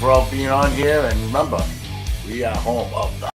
for all being on here. And remember, we are home of the.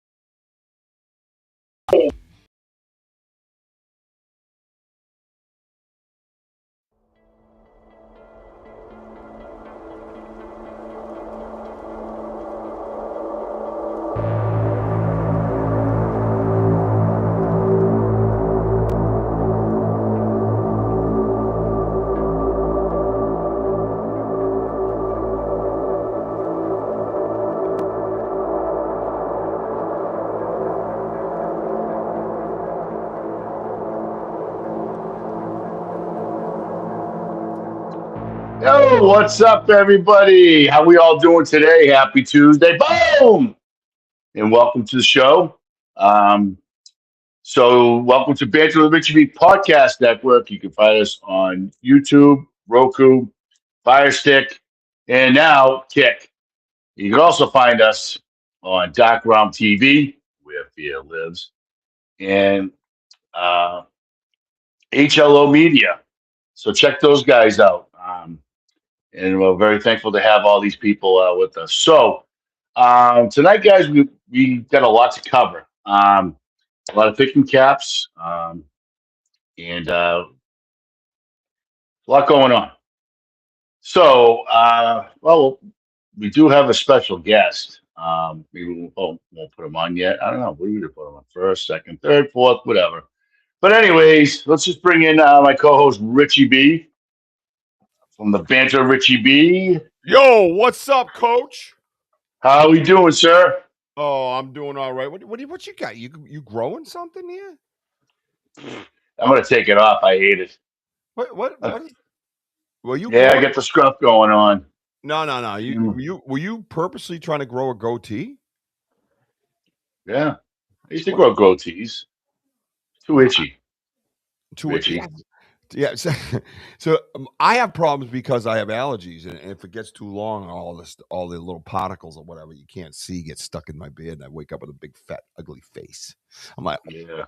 Yo, what's up, everybody? How we all doing today? Happy Tuesday. Boom! And welcome to the show. Welcome to Banter with Richie B Podcast Network. You can find us on YouTube, Roku, Fire Stick, and now Kick. You can also find us on Dark Realm TV, where fear lives, and HLO Media. So check those guys out. And we're very thankful to have all these people with us. So tonight, guys, we got a lot to cover. A lot of picking caps, and a lot going on. So, we do have a special guest. Maybe we won't put him on yet. I don't know. We would put him on first, second, third, fourth, whatever. But anyways, let's just bring in my co-host Richie B from the Banter Richie B. Yo, what's up, Coach? How are we doing, sir? Oh, I'm doing all right. What you got? You growing something here? I'm gonna take it off. I hate it. What? Well, you? Yeah, I got the scruff going on. No. Were you purposely trying to grow a goatee? Yeah, I used to grow goatees. Too itchy. Too itchy. Yeah. So I have problems because I have allergies, and if it gets too long, all the little particles or whatever you can't see get stuck in my beard, and I wake up with a big, fat, ugly face. I'm like, yeah,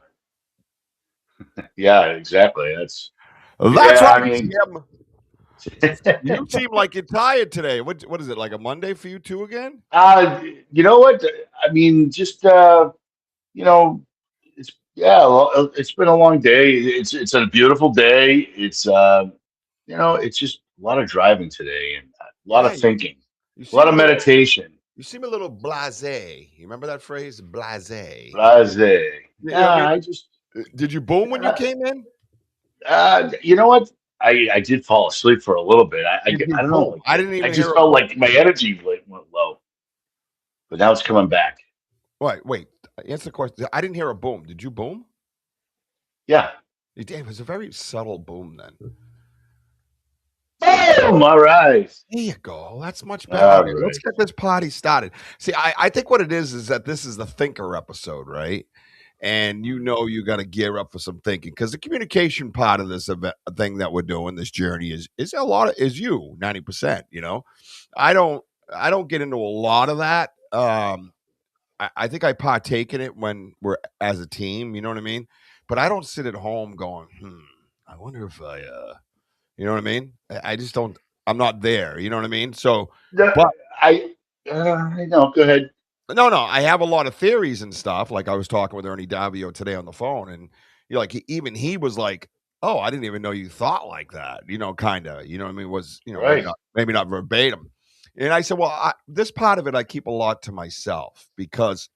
yeah, exactly. That's right. I mean, you seem like you're tired today. What is it, like a Monday for you too again? You know what? I mean, just it's been a long day. It's a beautiful day. It's it's just a lot of driving today and a lot of thinking, a lot of meditation. You seem a little blasé. You remember that phrase, blasé? Blasé. Yeah, Did you boom when you came in? You know what? I did fall asleep for a little bit. I don't know. I didn't even. I just felt like my energy went low, but now it's coming back. Wait. Answer the question. I didn't hear a boom. Did you boom? Yeah. You did. It was a very subtle boom then. Boom! All right. There you go. That's much better. Right. Let's get this party started. See, I think what it is that this is the thinker episode, right? And you got to gear up for some thinking because the communication part of this thing that we're doing, this journey is you 90%. I don't get into a lot of that. I think I partake in it when we're as a team. You know what I mean? But I don't sit at home going, I wonder if I, you know what I mean? I just don't. I'm not there. You know what I mean? So, but I know. Go ahead. No, I have a lot of theories and stuff. Like I was talking with Ernie Davio today on the phone, and even he was like, "Oh, I didn't even know you thought like that." Kind of. You know what I mean? Was right. maybe not verbatim. And I said, "Well, this part of it, I keep a lot to myself because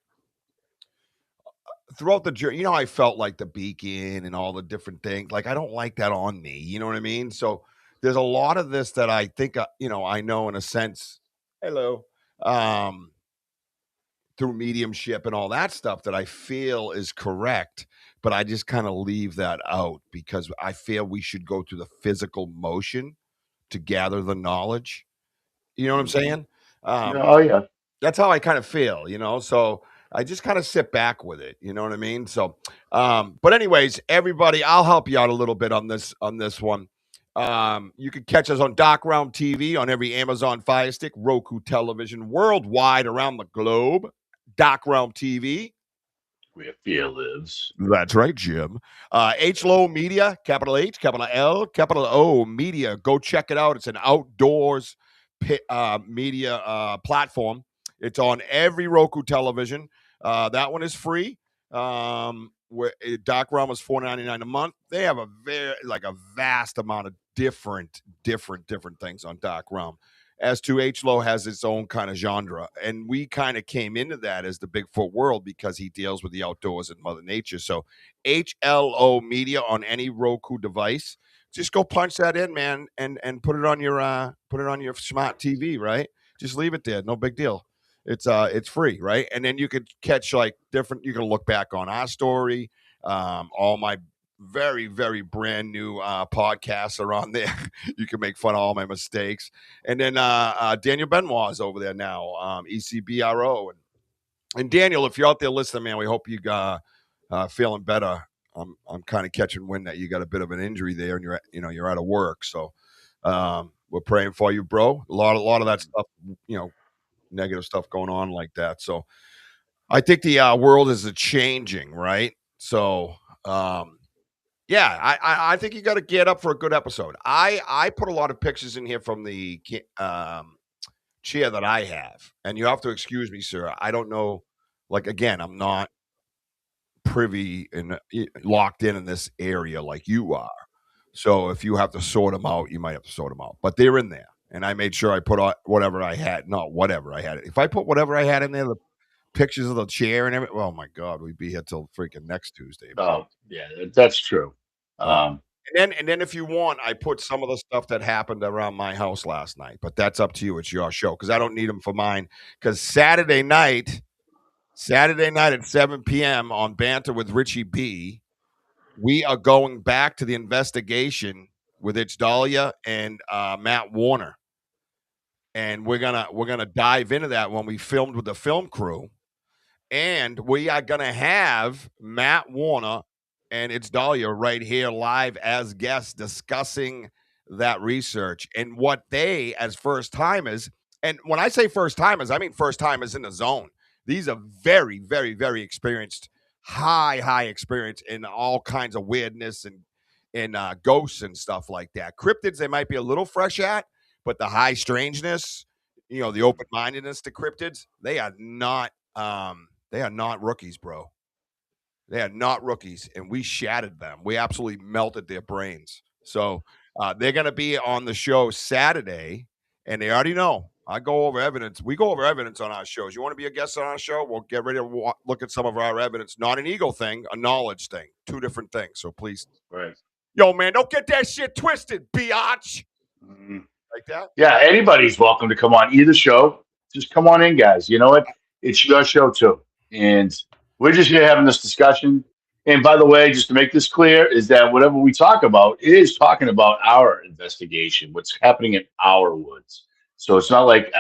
throughout the journey, I felt like the beacon and all the different things. Like I don't like that on me. You know what I mean? So there's a lot of this that I think, I know in a sense. Hello." Through mediumship and all that stuff that I feel is correct, but I just kind of leave that out because I feel we should go through the physical motion to gather the knowledge. You know what I'm saying? Oh yeah. That's how I kind of feel, so I just kind of sit back with it. You know what I mean? So, but anyways, everybody, I'll help you out a little bit on this one. You can catch us on Dark Realm TV on every Amazon Fire Stick, Roku television, worldwide around the globe. Dark Realm TV, where fear lives. That's right, Jim. HLO Media, capital H, capital L, capital O Media. Go check it out. It's an outdoors media platform. It's on every Roku television. That one is free. Where Dark Realm is $4.99 a month. They have a vast amount of different things on Dark Realm. As to H-Lo has its own kind of genre, and we kind of came into that as the Bigfoot world because he deals with the outdoors and Mother Nature. So HLO Media on any Roku device, just go punch that in, man, and put it on your smart TV, right? Just leave it there, no big deal. It's free, right? And then you could catch like different. You can look back on our story. All my very, very brand new podcasts are on there. You can make fun of all my mistakes. And then Daniel Benoit is over there now, ECBRO. And Daniel, if you're out there listening, man, we hope you feeling better. I'm kind of catching wind that you got a bit of an injury there, and you're out of work. So we're praying for you, bro. A lot of that stuff, negative stuff going on like that. So I think the world is changing, right? So yeah, I think you got to get up for a good episode. I put a lot of pictures in here from the chair that I have, and you have to excuse me, sir. I don't know. Like again, I'm not privy and locked in this area like you are. So if you have to sort them out, you might have to sort them out. But they're in there, and I made sure I put whatever I had. Not whatever I had. If I put whatever I had in there, the pictures of the chair and everything. Oh my God, we'd be here till freaking next Tuesday. Oh yeah, that's true. And then if you want, I put some of the stuff that happened around my house last night, but that's up to you. It's your show because I don't need them for mine. Because Saturday night at 7 p.m. on Banter with Richie B, we are going back to the investigation with Itch Dahlia and Matt Warner, and we're gonna dive into that when we filmed with the film crew, and we are gonna have Matt Warner and It's Dahlia right here live as guests discussing that research and what they, as first timers, and when I say first timers, I mean first timers in the zone. These are very, very, very experienced, high experience in all kinds of weirdness and ghosts and stuff like that. Cryptids, they might be a little fresh at, but the high strangeness, the open mindedness to cryptids, they are not rookies, bro. They are not rookies, and we shattered them. We absolutely melted their brains. So they're going to be on the show Saturday, and they already know. I go over evidence. We go over evidence on our shows. You want to be a guest on our show? We'll get ready to look at some of our evidence. Not an ego thing, a knowledge thing. Two different things. So please. Right. Yo, man, don't get that shit twisted, biatch. Mm-hmm. Like that? Yeah, anybody's welcome to come on either show. Just come on in, guys. You know what? It's your show, too. And we're just here having this discussion. And by the way, just to make this clear, is that whatever we talk about is talking about our investigation, what's happening in our woods. So it's not like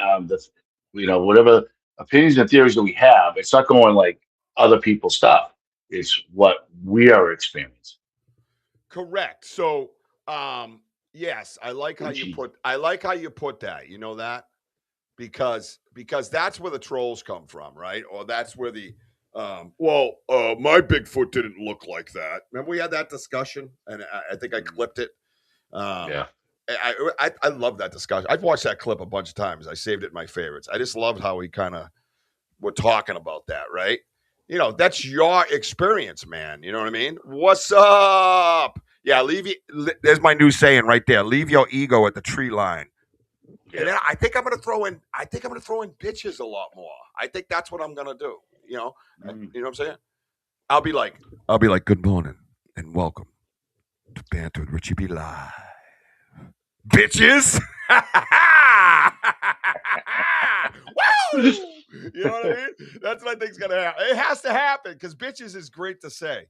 whatever opinions and theories that we have, it's not going like other people's stuff. It's what we are experiencing. Correct. So, yes, I like how you put that. You know that because that's where the trolls come from, right? Or that's where the my Bigfoot didn't look like that. Remember we had that discussion, and I think I clipped it. Yeah. I love that discussion. I've watched that clip a bunch of times. I saved it in my favorites. I just loved how we kind of were talking about that, right? That's your experience, man. You know what I mean? What's up? Yeah, there's my new saying right there. Leave your ego at the tree line. Yeah. And then I think I'm gonna throw in bitches a lot more. I think that's what I'm gonna do. You know what I'm saying? I'll be like, good morning and welcome to Banter with Richie B Live. Bitches. Woo! You know what I mean? That's what I think's gonna happen. It has to happen because bitches is great to say.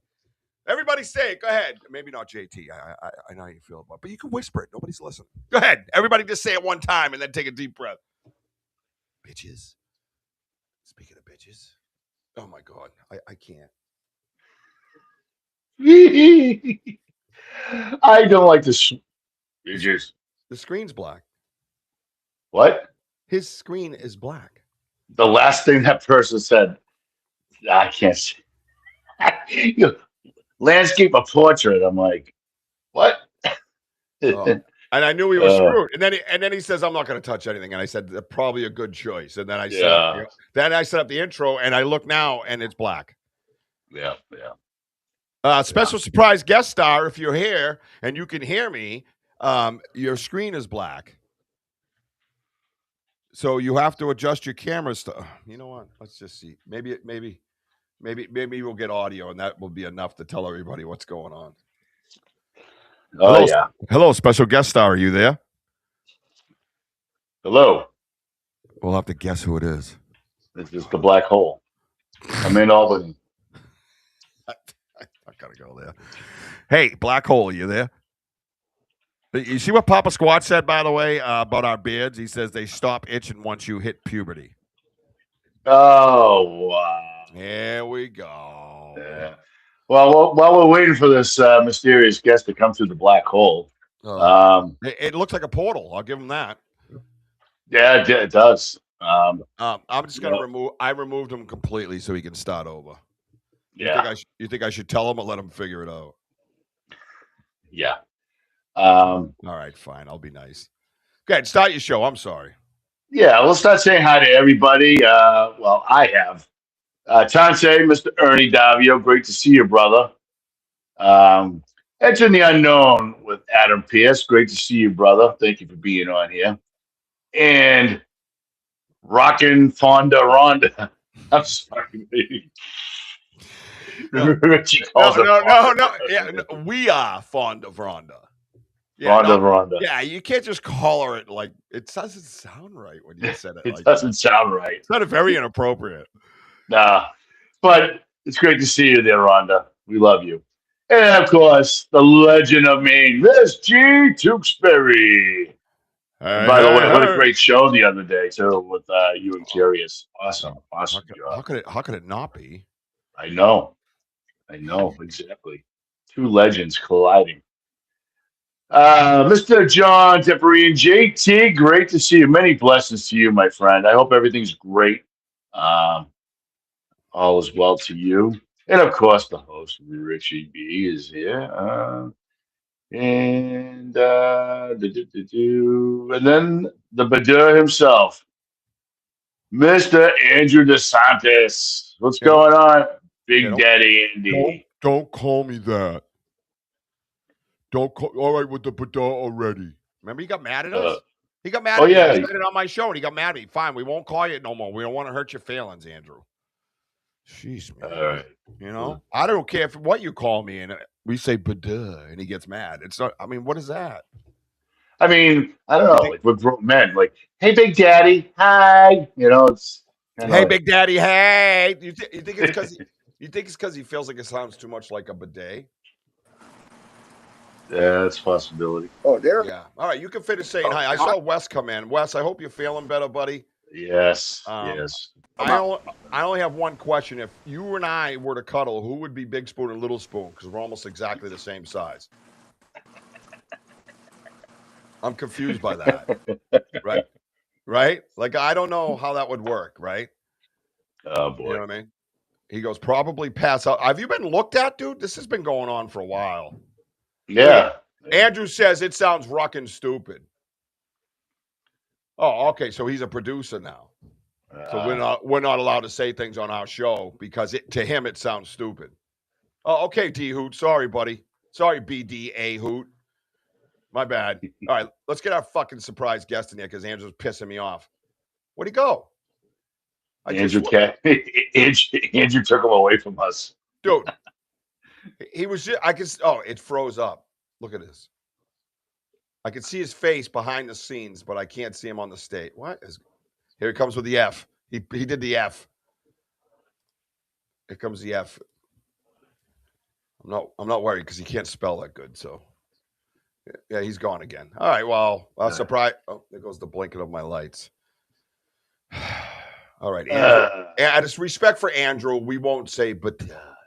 Everybody say it. Go ahead. Maybe not JT. I know how you feel about it, but you can whisper it. Nobody's listening. Go ahead. Everybody just say it one time and then take a deep breath. Bitches. Speaking of bitches. Oh my God. I can't. I don't like this. Bitches. The screen's black. What? His screen is black. The last thing that person said, I can't see. Landscape a portrait. I'm like, what? Oh. And I knew he was screwed. And then he says, "I'm not going to touch anything." And I said, "Probably a good choice." And then I set up the intro, and I look now, and it's black. Yeah, yeah. Special surprise guest star. If you're here and you can hear me, your screen is black, so you have to adjust your cameras to. You know what? Let's just see. Maybe we'll get audio, and that will be enough to tell everybody what's going on. Oh, hello, special guest star. Are you there? Hello. We'll have to guess who it is. This is the black hole. I'm in Albany. I gotta go there. Hey, black hole, you there? You see what Papa Squat said, by the way, about our beards? He says they stop itching once you hit puberty. Oh, wow. Here we go. Yeah. Well, while we're waiting for this mysterious guest to come through the black hole, it looks like a portal. I'll give him that. Yeah, it does. I'm just gonna remove. I removed him completely so he can start over. You think I should tell him or let him figure it out? Yeah. All right, fine. I'll be nice. Go ahead, start your show. I'm sorry. Yeah, let's start saying hi to everybody. Well, I have. Tansei, Mr. Ernie Davio, great to see you, brother. Enter the Unknown with Adam Pierce. Great to see you, brother. Thank you for being on here. And Rockin' Fonda Rhonda. I'm sorry, baby. No. Yeah, we are fond of Rhonda. Yeah, Rhonda. Yeah, you can't just call her it like it doesn't sound right when you said it. It doesn't sound right. It's not very inappropriate. Nah, but it's great to see you there, Rhonda. We love you. And of course, the legend of Maine, Miss G. Tewksbury. By the way, what a great show the other day too with you and Curious. Awesome job. How could it not be? I know exactly. Two legends colliding. Mr. John Temporian, JT, great to see you. Many blessings to you, my friend. I hope everything's great. All is well to you. And of course, the host, Richie B, is here. And then the Badur himself, Mr. Andrew DeSantis. What's going on, Big Daddy Andy? Don't call me that. Don't call. All right, with the Badur already. Remember, he got mad at us. He got mad at me. I said it on my show, and he got mad at me. Fine, we won't call you no more. We don't want to hurt your feelings, Andrew. Jeez, man. All right. You know, I don't care what you call me, and we say "baduh," and he gets mad. It's not. I mean, what is that? I mean, I don't know. Like we're grown men. Like, hey, Big Daddy, hi. You know, it's. Hey, Big Daddy, hey. You think it's because he feels like it sounds too much like a bidet? Yeah, that's a possibility. Oh, there. Yeah. All right, you can finish saying hi. I saw Wes come in. Wes, I hope you're feeling better, buddy. Yes. Yes. I only have one question. If you and I were to cuddle, who would be Big Spoon and Little Spoon? Because we're almost exactly the same size. I'm confused by that. Right? Like, I don't know how that would work, right? Oh, boy. You know what I mean? He goes, probably pass out. Have you been looked at, dude? This has been going on for a while. Yeah. Andrew says it sounds ruckin' stupid. Oh, okay. So he's a producer now. So we're not allowed to say things on our show because to him it sounds stupid. Oh, okay, D Hoot. Sorry, buddy. Sorry, BDA Hoot. My bad. All right, let's get our fucking surprise guest in here because Andrew's pissing me off. Where'd he go? Andrew took him away from us. Dude. He was just, it froze up. Look at this. I can see his face behind the scenes, but I can't see him on the stage. Here he comes with the F. He did the F. Here comes the F. I'm not worried because he can't spell that good. So yeah, he's gone again. All right. Well, surprise. Oh, there goes the blinking of my lights. All right. Andrew, out of respect for Andrew, we won't say but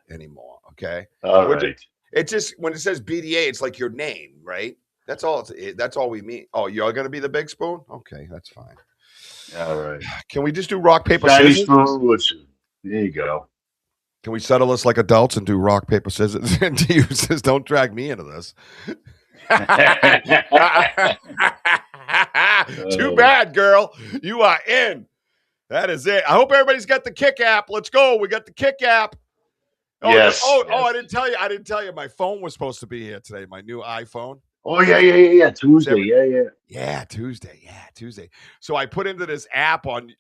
anymore. Okay. All right. It's just when it says BDA, it's like your name, right? That's all. That's all we mean. Oh, you're gonna be the Big Spoon? Okay, that's fine. All right. Can we just do rock paper scissors? Spoon. There you go. Can we settle this like adults and do rock paper scissors? And you says, don't drag me into this. Too bad, girl. You are in. That is it. I hope everybody's got the Kick app. Let's go. We got the Kick app. Yes. I didn't tell you. I didn't tell you. My phone was supposed to be here today. My new iPhone. Oh yeah. Tuesday. Yeah, Tuesday. So I put into this app on,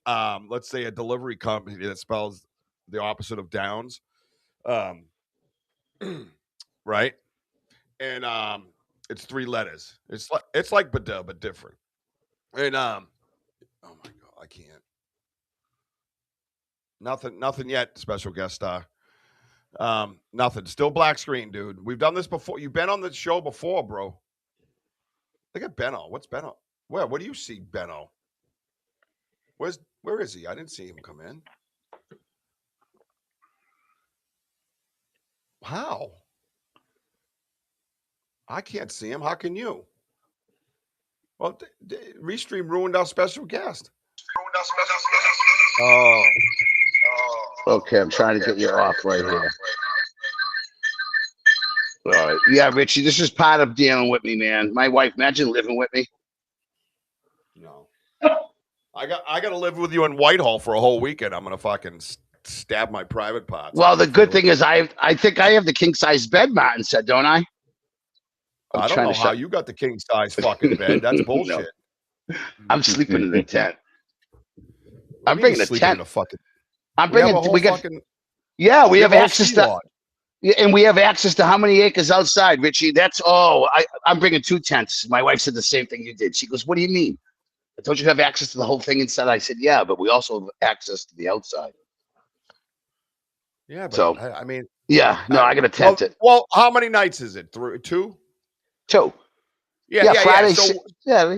let's say a delivery company that spells the opposite of Downs, right? And it's 3 letters. It's like Bada, but different. And oh my god, I can't. Nothing yet. Special guest star. Nothing. Still black screen, dude. We've done this before. You've been on the show before, bro. Look at Benno. What's Benno? Where do you see Benno? Where is he? I didn't see him come in. How? I can't see him. How can you? Well, Restream ruined our special guest. Oh. Okay, I'm trying to get you off right here. All right. Yeah, Richie, this is part of dealing with me, man. My wife, imagine living with me. No. I got to live with you in Whitehall for a whole weekend. I'm gonna fucking stab my private parts. Well, the good thing is I think I have the king size bed, Martin said, don't I? I don't know how you got the king size fucking bed. That's bullshit. No. I'm sleeping in the tent. I'm bringing a tent. I'm bringing. We got. Yeah, we have access to. Yeah, and we have access to how many acres outside, Richie? That's I'm bringing 2 tents. My wife said the same thing you did. She goes, "What do you mean? Don't you have access to the whole thing inside?" I said, "Yeah, but we also have access to the outside." Yeah, but so I mean, yeah, no, I got to tent it. Well, how many nights is it? 2? 2. Yeah, Friday. So,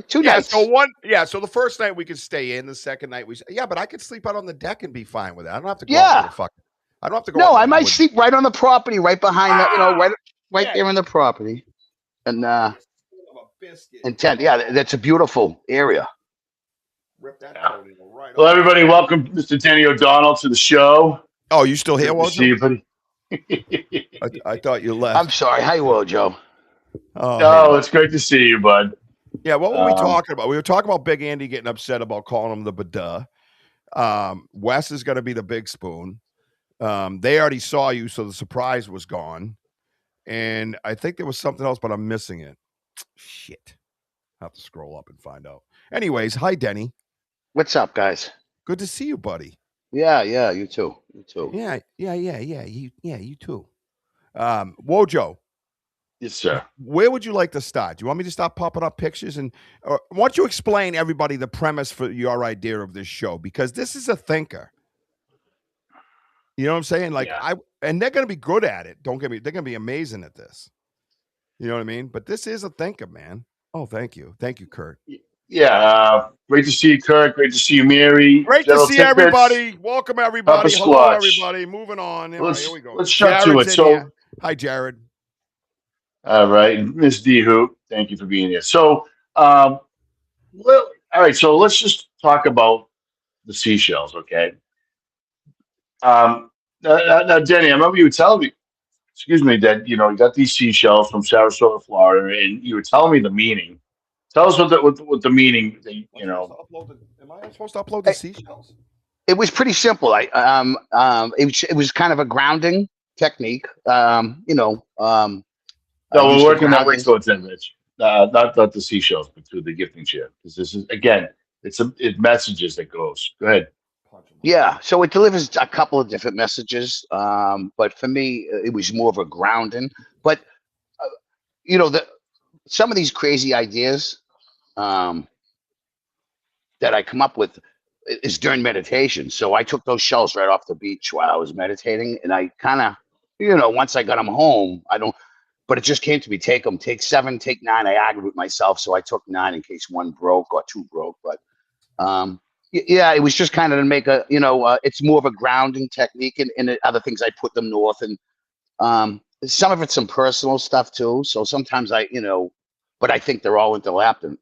2 nights. So the first night we could stay in. The second night but I could sleep out on the deck and be fine with it. I don't have to go out to the fucking. I don't have to go. No, I might sleep right on the property, right behind the, right there in the property, and tent. Yeah, that's a beautiful area. Rip that right. Well, everybody, welcome Mr. Danny O'Donnell to the show. Oh, you still here, WOJO? See you, buddy. I thought you left. I'm sorry. Hi, WOJO. Oh, it's great to see you, bud. Yeah, what were we talking about? We were talking about Big Andy getting upset about calling him the Bada. Wes is going to be the big spoon. They already saw you, so the surprise was gone. And I think there was something else, but I'm missing it. Shit. I'll have to scroll up and find out. Anyways, hi, Denny. What's up, guys? Good to see you, buddy. Yeah, you too. You too. Yeah, you too. WOJO. Yes, sir. Where would you like to start? Do you want me to start popping up pictures? And why don't you explain everybody the premise for your idea of this show? Because this is a thinker. You know what I'm saying? Like and they're going to be good at it. Don't get me. They're going to be amazing at this. You know what I mean? But this is a thinker, man. Oh, thank you, Kurt. Yeah, great to see you, Kurt. Great to see you, Mary. Great to see everybody. Welcome everybody. Hello, everybody. Moving on. Here we go. Let's jump to it. So, hi, Jared. All right, Miss D Hoop. Thank you for being here. So, all right. So let's just talk about the seashells, okay? Now, Denny, I remember you were telling me, that you got these seashells from Sarasota, Florida, and you were telling me the meaning. Tell us what the meaning. Am I supposed to upload the seashells? It was pretty simple. It was kind of a grounding technique. No, we're working that way towards it, Rich. Not the seashells, but to the gifting chair. Because this is again, it's messages that goes. Go ahead. Yeah, so it delivers a couple of different messages, but for me, it was more of a grounding. But some of these crazy ideas that I come up with is during meditation. So I took those shells right off the beach while I was meditating, and I kind of, once I got them home, but it just came to me: take 7, take 9. I argued with myself, so I took 9 in case 1 broke or 2 broke, but. Yeah, it was just kind of to make it's more of a grounding technique, and other things I put them north, and some of it's some personal stuff too. So sometimes but I think they're all interlapping,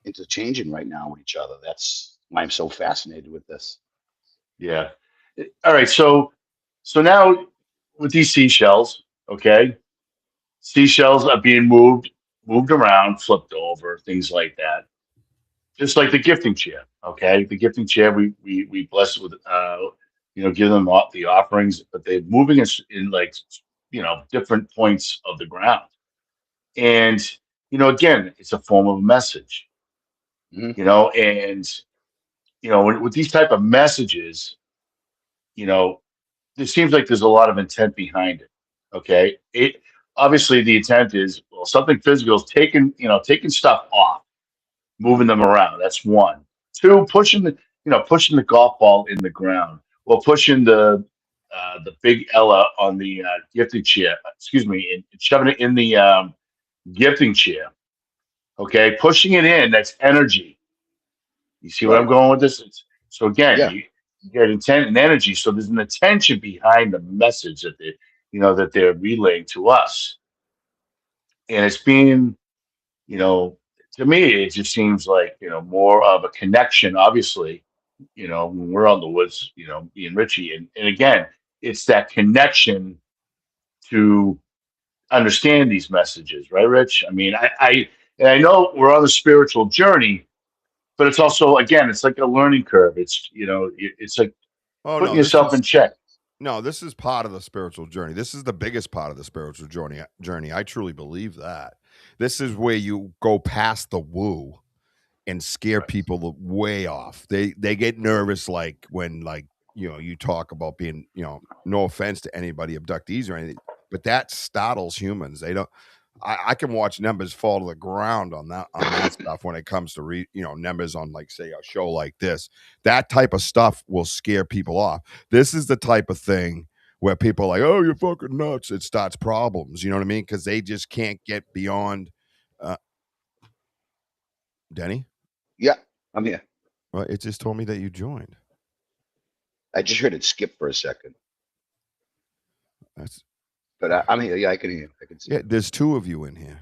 interchanging right now with each other. That's why I'm so fascinated with this. Yeah. All right. So now with these seashells, okay, seashells are being moved moved around, flipped over, things like that. Just like the gifting chair, okay? The gifting chair, we bless with, give them the offerings, but they're moving us in like, different points of the ground. And, again, it's a form of a message, Mhm. and, with these type of messages, you know, it seems like there's a lot of intent behind it. Okay. It obviously the intent is, well, something physical is taking stuff off, moving them around. That's one. Two, pushing the golf ball in the ground, or pushing the big Ella on the gifting chair, excuse me, and shoving it in the gifting chair. Okay. Pushing it in, that's energy. You see where I'm Right. going with this? So again, Yeah. you get intent and energy. So there's an intention behind the message that they're relaying to us, and it's being, you know, to me, it just seems like more of a connection. Obviously, when we're on the woods, me and Richie, and again, it's that connection to understand these messages, right, Rich? I mean, I know we're on a spiritual journey, but it's also, again, it's like a learning curve. It's like Oh putting no, this yourself is in check. no, this is part of the spiritual journey. This is the biggest part of the spiritual journey. I truly believe that. This is where you go past the woo and scare Right. people way off. They get nervous like when you talk about being, no offense to anybody abductees or anything, but that startles humans. They don't I can watch numbers fall to the ground on that stuff when it comes to numbers on, like, say, a show like this. That type of stuff will scare people off. This is the type of thing where people are like, "Oh, you're fucking nuts." It starts problems. You know what I mean? Because they just can't get beyond. Uh, Denny, Yeah. I'm here. well, it just told me that you joined. I just heard it skip for a second, That's but I'm here. Yeah, I can hear. I can see. yeah. There's two of you in here.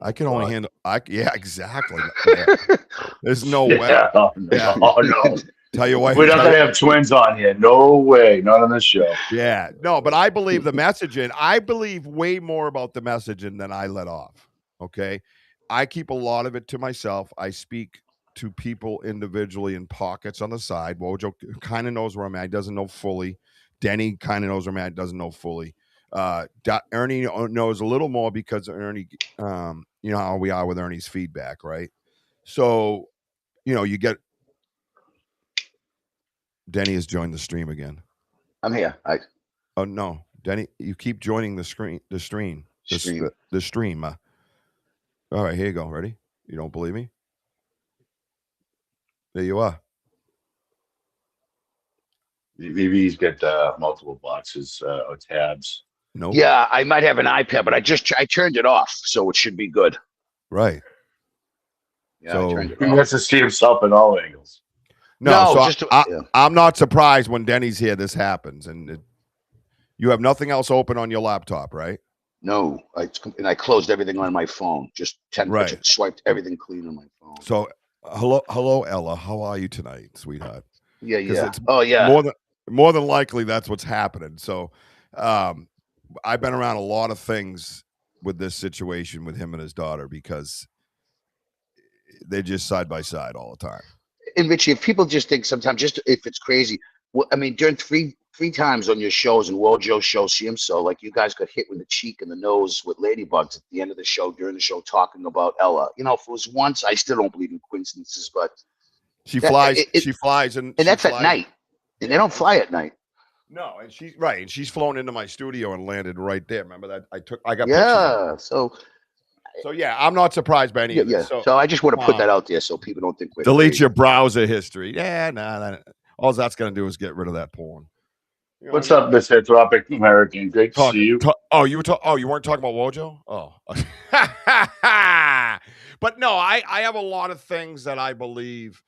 I can only God. handle. Yeah, exactly. Yeah. There's no way. Yeah. Oh, Yeah. no, oh, no. Tell your wife. We're not gonna have twins on here. No way. Not on this show. Yeah, no, but I believe the messaging. I believe way more about the messaging than I let off. Okay. I keep a lot of it to myself. I speak to people individually in pockets on the side. Wojo kind of knows where I'm at. He doesn't know fully. Denny kind of knows where I'm at. Doesn't know fully. Ernie knows a little more because Ernie, you know how we are with Ernie's feedback, right? So, you get Denny has joined the stream again. I'm here. Oh no, Denny, you keep joining the stream. Stream. The stream. All right, here you go. Ready? You don't believe me? There you are. Maybe he's got multiple boxes or tabs. Nope. Yeah, I might have an iPad, but I turned it off, so it should be good. Right. Yeah, So I turned it He off. wants to see himself in all angles. No, so just I'm not surprised when Denny's here. This happens, and you have nothing else open on your laptop, right? no. I closed everything on my phone. Just Right. just swiped everything clean on my phone. So hello, Ella. How are you tonight, sweetheart? Yeah, 'Cause yeah. it's Oh, yeah. more than likely that's what's happening. So, I've been around a lot of things with this situation with him and his daughter because they're just side by side all the time. And Richie, if people just think sometimes, just if it's crazy, well, I mean, during three times on your shows and WOJO show, so like you guys got hit with the cheek and the nose with ladybugs at the end of the show, during the show, talking about Ella. If it was once, I still don't believe in coincidences, but She flies. She flies, and that's at night, and they don't fly at night. No, and she's right, and she's flown into my studio and landed right there. Remember that? I got Yeah. pictures. So yeah, I'm not surprised by any of this. So I just want to put that out there so people don't think we're delete crazy. your browser history. Yeah, nah. All that's gonna do is get rid of that porn. What's up, Mr. Tropic American? Great to see you. You weren't talking about WOJO? Oh. But no, I have a lot of things that I believe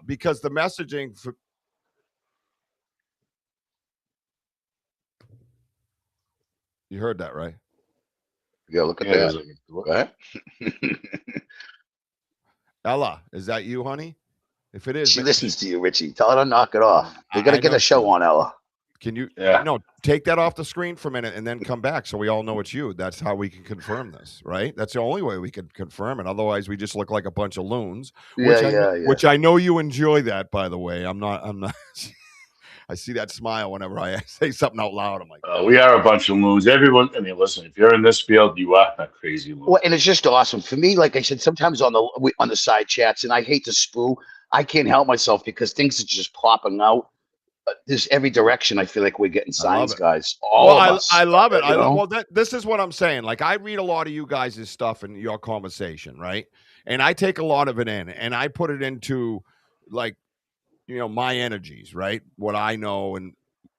because the messaging for you heard that, right? Yeah, look at that. Right? Ella, is that you, honey? If it is, she listens to you, Richie. Tell her to knock it off. We got to get a show on, Ella. Can you, Yeah. take that off the screen for a minute and then come back so we all know it's you? That's how we can confirm this, right? That's the only way we can confirm it. Otherwise, we just look like a bunch of loons. Yeah. Which I know you enjoy that, by the way. I'm not. I see that smile whenever I say something out loud. I'm like, We are a bunch of loons. Everyone, I mean, listen, if you're in this field, you are a crazy loon. Well, and it's just awesome for me. Like I said, sometimes on the side chats, and I hate to sprue, I can't help myself because things are just popping out. There's every direction. I feel like we're getting signs, guys. All of us. I love it. Well, this is what I'm saying. Like, I read a lot of you guys' stuff in your conversation, right? And I take a lot of it in, and I put it into, like, my energies, right? What I know and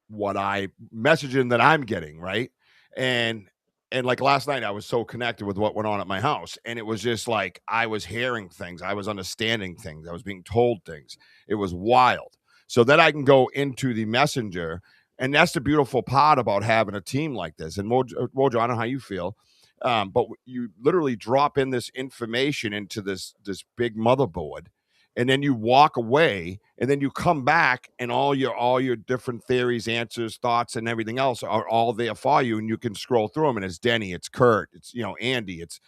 what I messaging that I'm getting, right? And like last night, I was so connected with what went on at my house, and it was just like I was hearing things, I was understanding things, I was being told things. It was wild. So then I can go into the messenger, and that's the beautiful part about having a team like this. And Wojo, I don't know how you feel, but you literally drop in this information into this big motherboard, and then you walk away, and then you come back, and all your different theories, answers, thoughts, and everything else are all there for you, and you can scroll through them. And it's Denny, it's Kurt, it's Andy, it's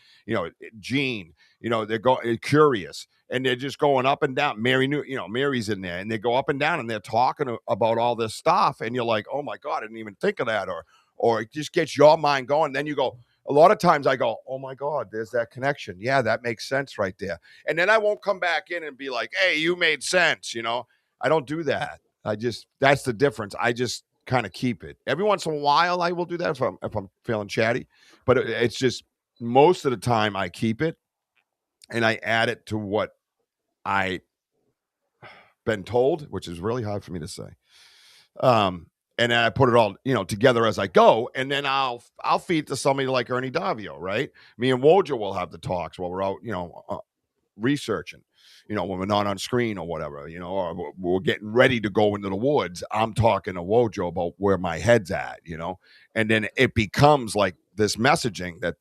Gene, they're curious, and they're just going up and down. Mary's in there, and they go up and down, and they're talking about all this stuff, and you're like, oh my God, I didn't even think of that, or it just gets your mind going. And then you go, a lot of times I go, oh my God, there's that connection. Yeah, that makes sense right there. And then I won't come back in and be like, hey, you made sense. I don't do that. That's the difference. I just kind of keep it. Every once in a while, I will do that if I'm feeling chatty, but it's just most of the time I keep it and I add it to what I been told, which is really hard for me to say. And then I put it all, together as I go, and then I'll feed to somebody like Ernie Davio, right? Me and Wojo will have the talks while we're out, researching, when we're not on screen or whatever, or we're getting ready to go into the woods. I'm talking to Wojo about where my head's at, and then it becomes like this messaging that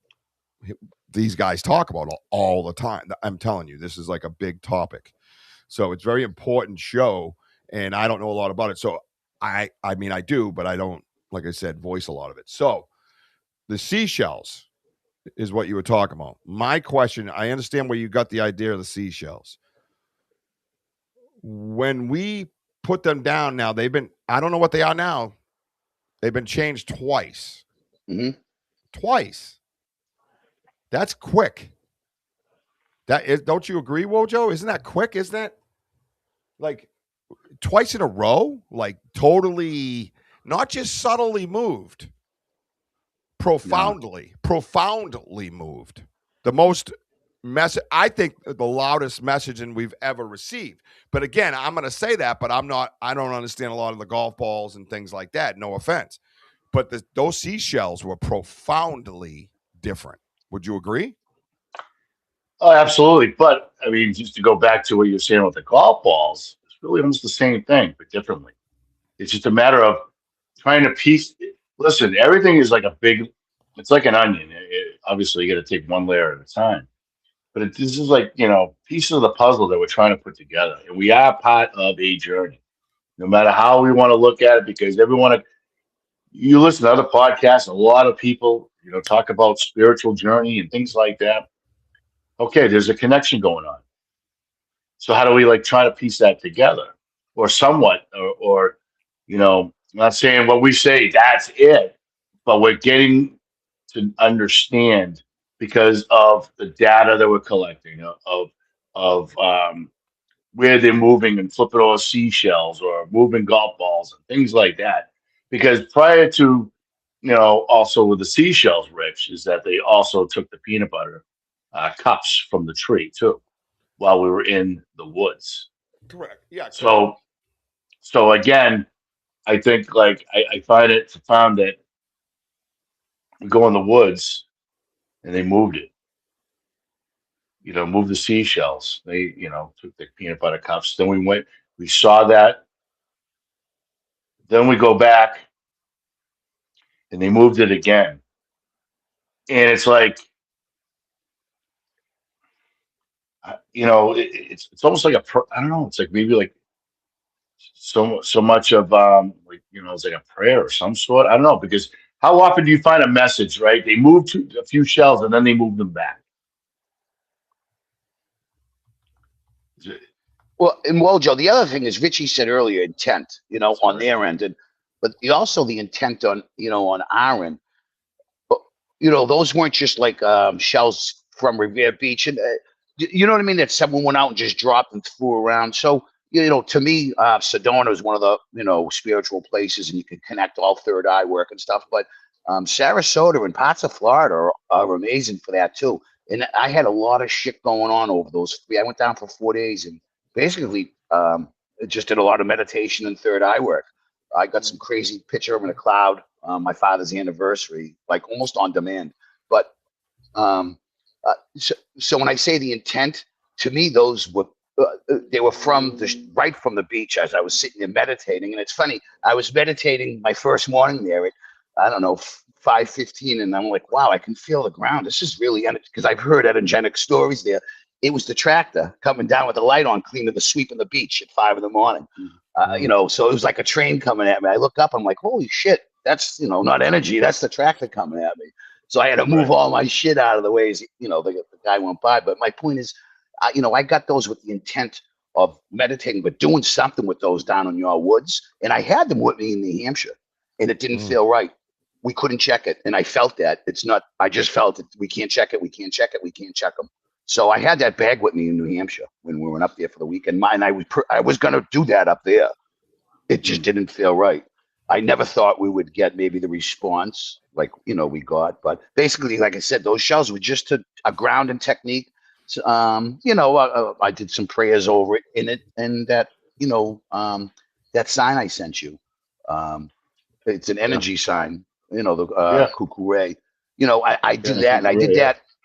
these guys talk about all the time. I'm telling you, this is like a big topic. So it's a very important show, and I don't know a lot about it. So I mean, I do, but I don't, like I said, voice a lot of it. So the seashells is what you were talking about. My question, I understand where you got the idea of the seashells. When we put them down now, I don't know what they are now. They've been changed twice. Mm-hmm. Twice. That's quick. Don't you agree, Wojo? Isn't that quick? Isn't that like twice in a row? Like totally, not just subtly moved, profoundly moved. The most I think the loudest messaging we've ever received. But again, I'm going to say that, but I don't understand a lot of the golf balls and things like that. No offense. But those seashells were profoundly different. Would you agree? Oh, absolutely. But I mean, just to go back to what you're saying with the golf balls, it's really almost the same thing, but differently. It's just a matter of trying to piece. Listen, everything is like it's like an onion. Obviously, you got to take one layer at a time. But this is like, pieces of the puzzle that we're trying to put together. And we are part of a journey, no matter how we want to look at it, because you listen to other podcasts, a lot of people, talk about spiritual journey and things like that. Okay, there's a connection going on. So how do we try to piece that together or somewhat, or I'm not saying what we say, that's it, but we're getting to understand because of the data that we're collecting of where they're moving and flipping over seashells or moving golf balls and things like that. Because prior to, also with the seashells, Rich, is that they also took the peanut butter cups from the tree too, while we were in the woods. Correct. Yeah. Correct. So again, I think I find it profound that we go in the woods and they moved it. Moved the seashells. They, took the peanut butter cups. Then we saw that. Then we go back and they moved it again. And it's like, it's almost like I don't know. It's like maybe like so much of like, it's like a prayer or some sort. I don't know, because how often do you find a message, right? They move to a few shells and then they move them back. Well, and WOJO, the other thing is Richie said earlier, intent, on their end, but also the intent on, on our end. But, those weren't just like shells from Revere Beach, and you know what I mean? That someone went out and just dropped and threw around. So, to me, Sedona is one of the, spiritual places, and you can connect all third eye work and stuff. But Sarasota and parts of Florida are amazing for that too. And I had a lot of shit going on over those 3. I went down for 4 days and basically just did a lot of meditation and third eye work. I got some crazy picture of in a cloud, my father's anniversary, like almost on demand. But so when I say the intent, to me, those were they were right from the beach as I was sitting there meditating. And it's funny, I was meditating my first morning there at, I don't know, 5:15, and I'm like, wow, I can feel the ground. This is really, because I've heard energetic stories there. It was the tractor coming down with the light on, cleaning the sweep of the beach at 5 a.m. So it was like a train coming at me. I look up, I'm like, holy shit, that's, not energy. That's the tractor coming at me. So I had to move all my shit out of the way as, the guy went by. But my point is, I got those with the intent of meditating, but doing something with those down in your woods. And I had them with me in New Hampshire, and it didn't feel right. We couldn't check it. And I felt that. I just felt it. We can't check it. We can't check it. We can't check them. So I had that bag with me in New Hampshire when we went up there for the weekend. I was going to do that up there. It just didn't feel right. I never thought we would get maybe the response like, we got. But basically, like I said, those shells were just a grounding technique. So, I did some prayers over it in it. And that, that sign I sent you, it's an energy sign. The cuckoo ray. I did that, and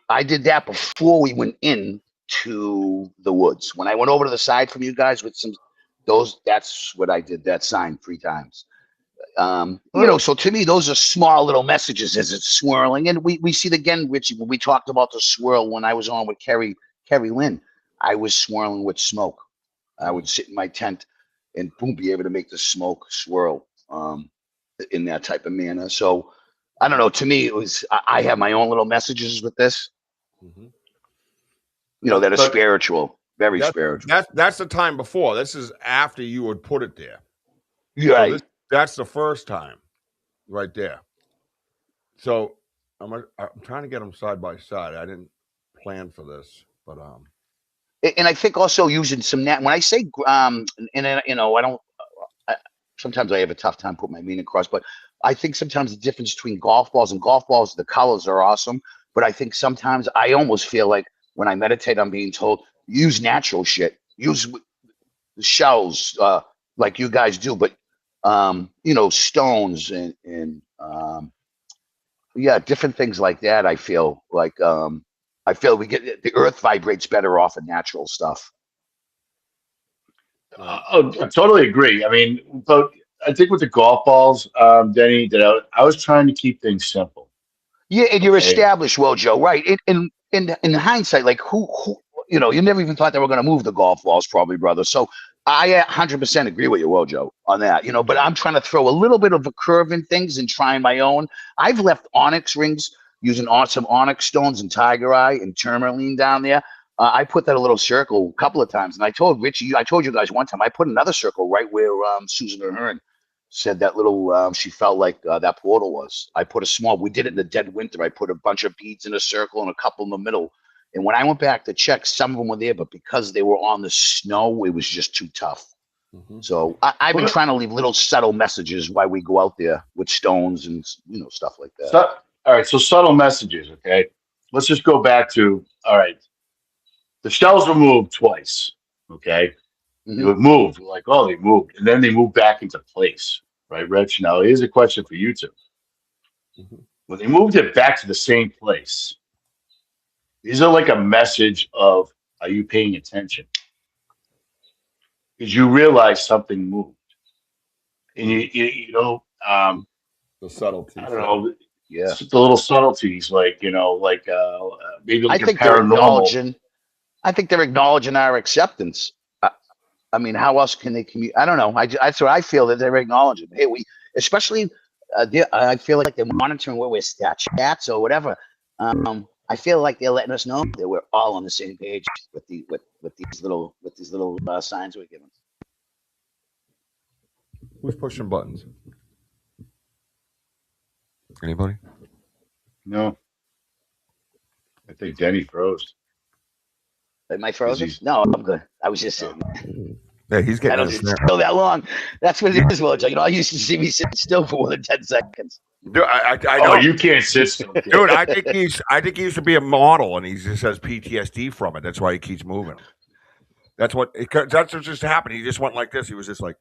I did that before we went in to the woods. When I went over to the side from you guys with that's what I did. That sign 3 times. So to me, those are small little messages as it's swirling, and we see it again, Richie. When we talked about the swirl when I was on with Kerry Lynn, I was swirling with smoke. I would sit in my tent and boom, be able to make the smoke swirl. In that type of manner. So I don't know, to me it was, I have my own little messages with this, that are spiritual, very spiritual. That's the time before. This is after you would put it there. Right. So that's the first time right there. So I'm trying to get them side by side. I didn't plan for this, but and I think also using some when I say sometimes I have a tough time putting my meaning across, but I think sometimes the difference between golf balls, the colors are awesome. But I think sometimes I almost feel like when I meditate, I'm being told, use natural shit, use the shells like you guys do, but, stones and different things like that. I feel like we get the earth vibrates better off of natural stuff. I totally agree. I mean, but I think with the golf balls, Denny, that I was trying to keep things simple. Yeah, and you're established, WOJO, right? In hindsight, like who, you never even thought they were going to move the golf balls, probably, brother. So I 100% agree with you, WOJO, on that. But I'm trying to throw a little bit of a curve in things and trying my own. I've left onyx rings using some onyx stones and tiger eye and tourmaline down there. I put that a little circle a couple of times, and I told Richie, I told you guys one time, I put another circle right where Susan Ahern said that little, she felt like that portal was. I put we did it in the dead winter. I put a bunch of beads in a circle and a couple in the middle. And when I went back to check, some of them were there, but because they were on the snow, it was just too tough. So I've been trying to leave little subtle messages while we go out there with stones and, stuff like that. All right, so subtle messages, okay? Let's just go back to, all right, the shells were moved twice, okay? They were moved. We're like, oh, they moved. And then they moved back into place, right, Rich? Now, here's a question for you two. When they moved it back to the same place, these are like a message of, are you paying attention? Because you realize something moved. And the subtleties. I don't know. Yeah. The little subtleties, like, maybe like I think paranormal. I think they're acknowledging our acceptance. I mean, how else can they communicate? I don't know. That's what I feel, that they're acknowledging. Hey, especially, I feel like they're monitoring where we're stats or whatever. I feel like they're letting us know that we're all on the same page with these little signs we're given. Who's pushing buttons? Anybody? No. I think Denny froze. Am I frozen? No, I'm good. I was just sitting. Yeah, he's getting. I don't sit still that long. That's what it is, WOJO. You know, I used to see me sitting still for more than 10 seconds. Dude, I Oh, know. you can't sit still. Dude, I think he used to be a model, and he just has PTSD from it. That's why he keeps moving. That's what just happened. He just went like this. He was just like,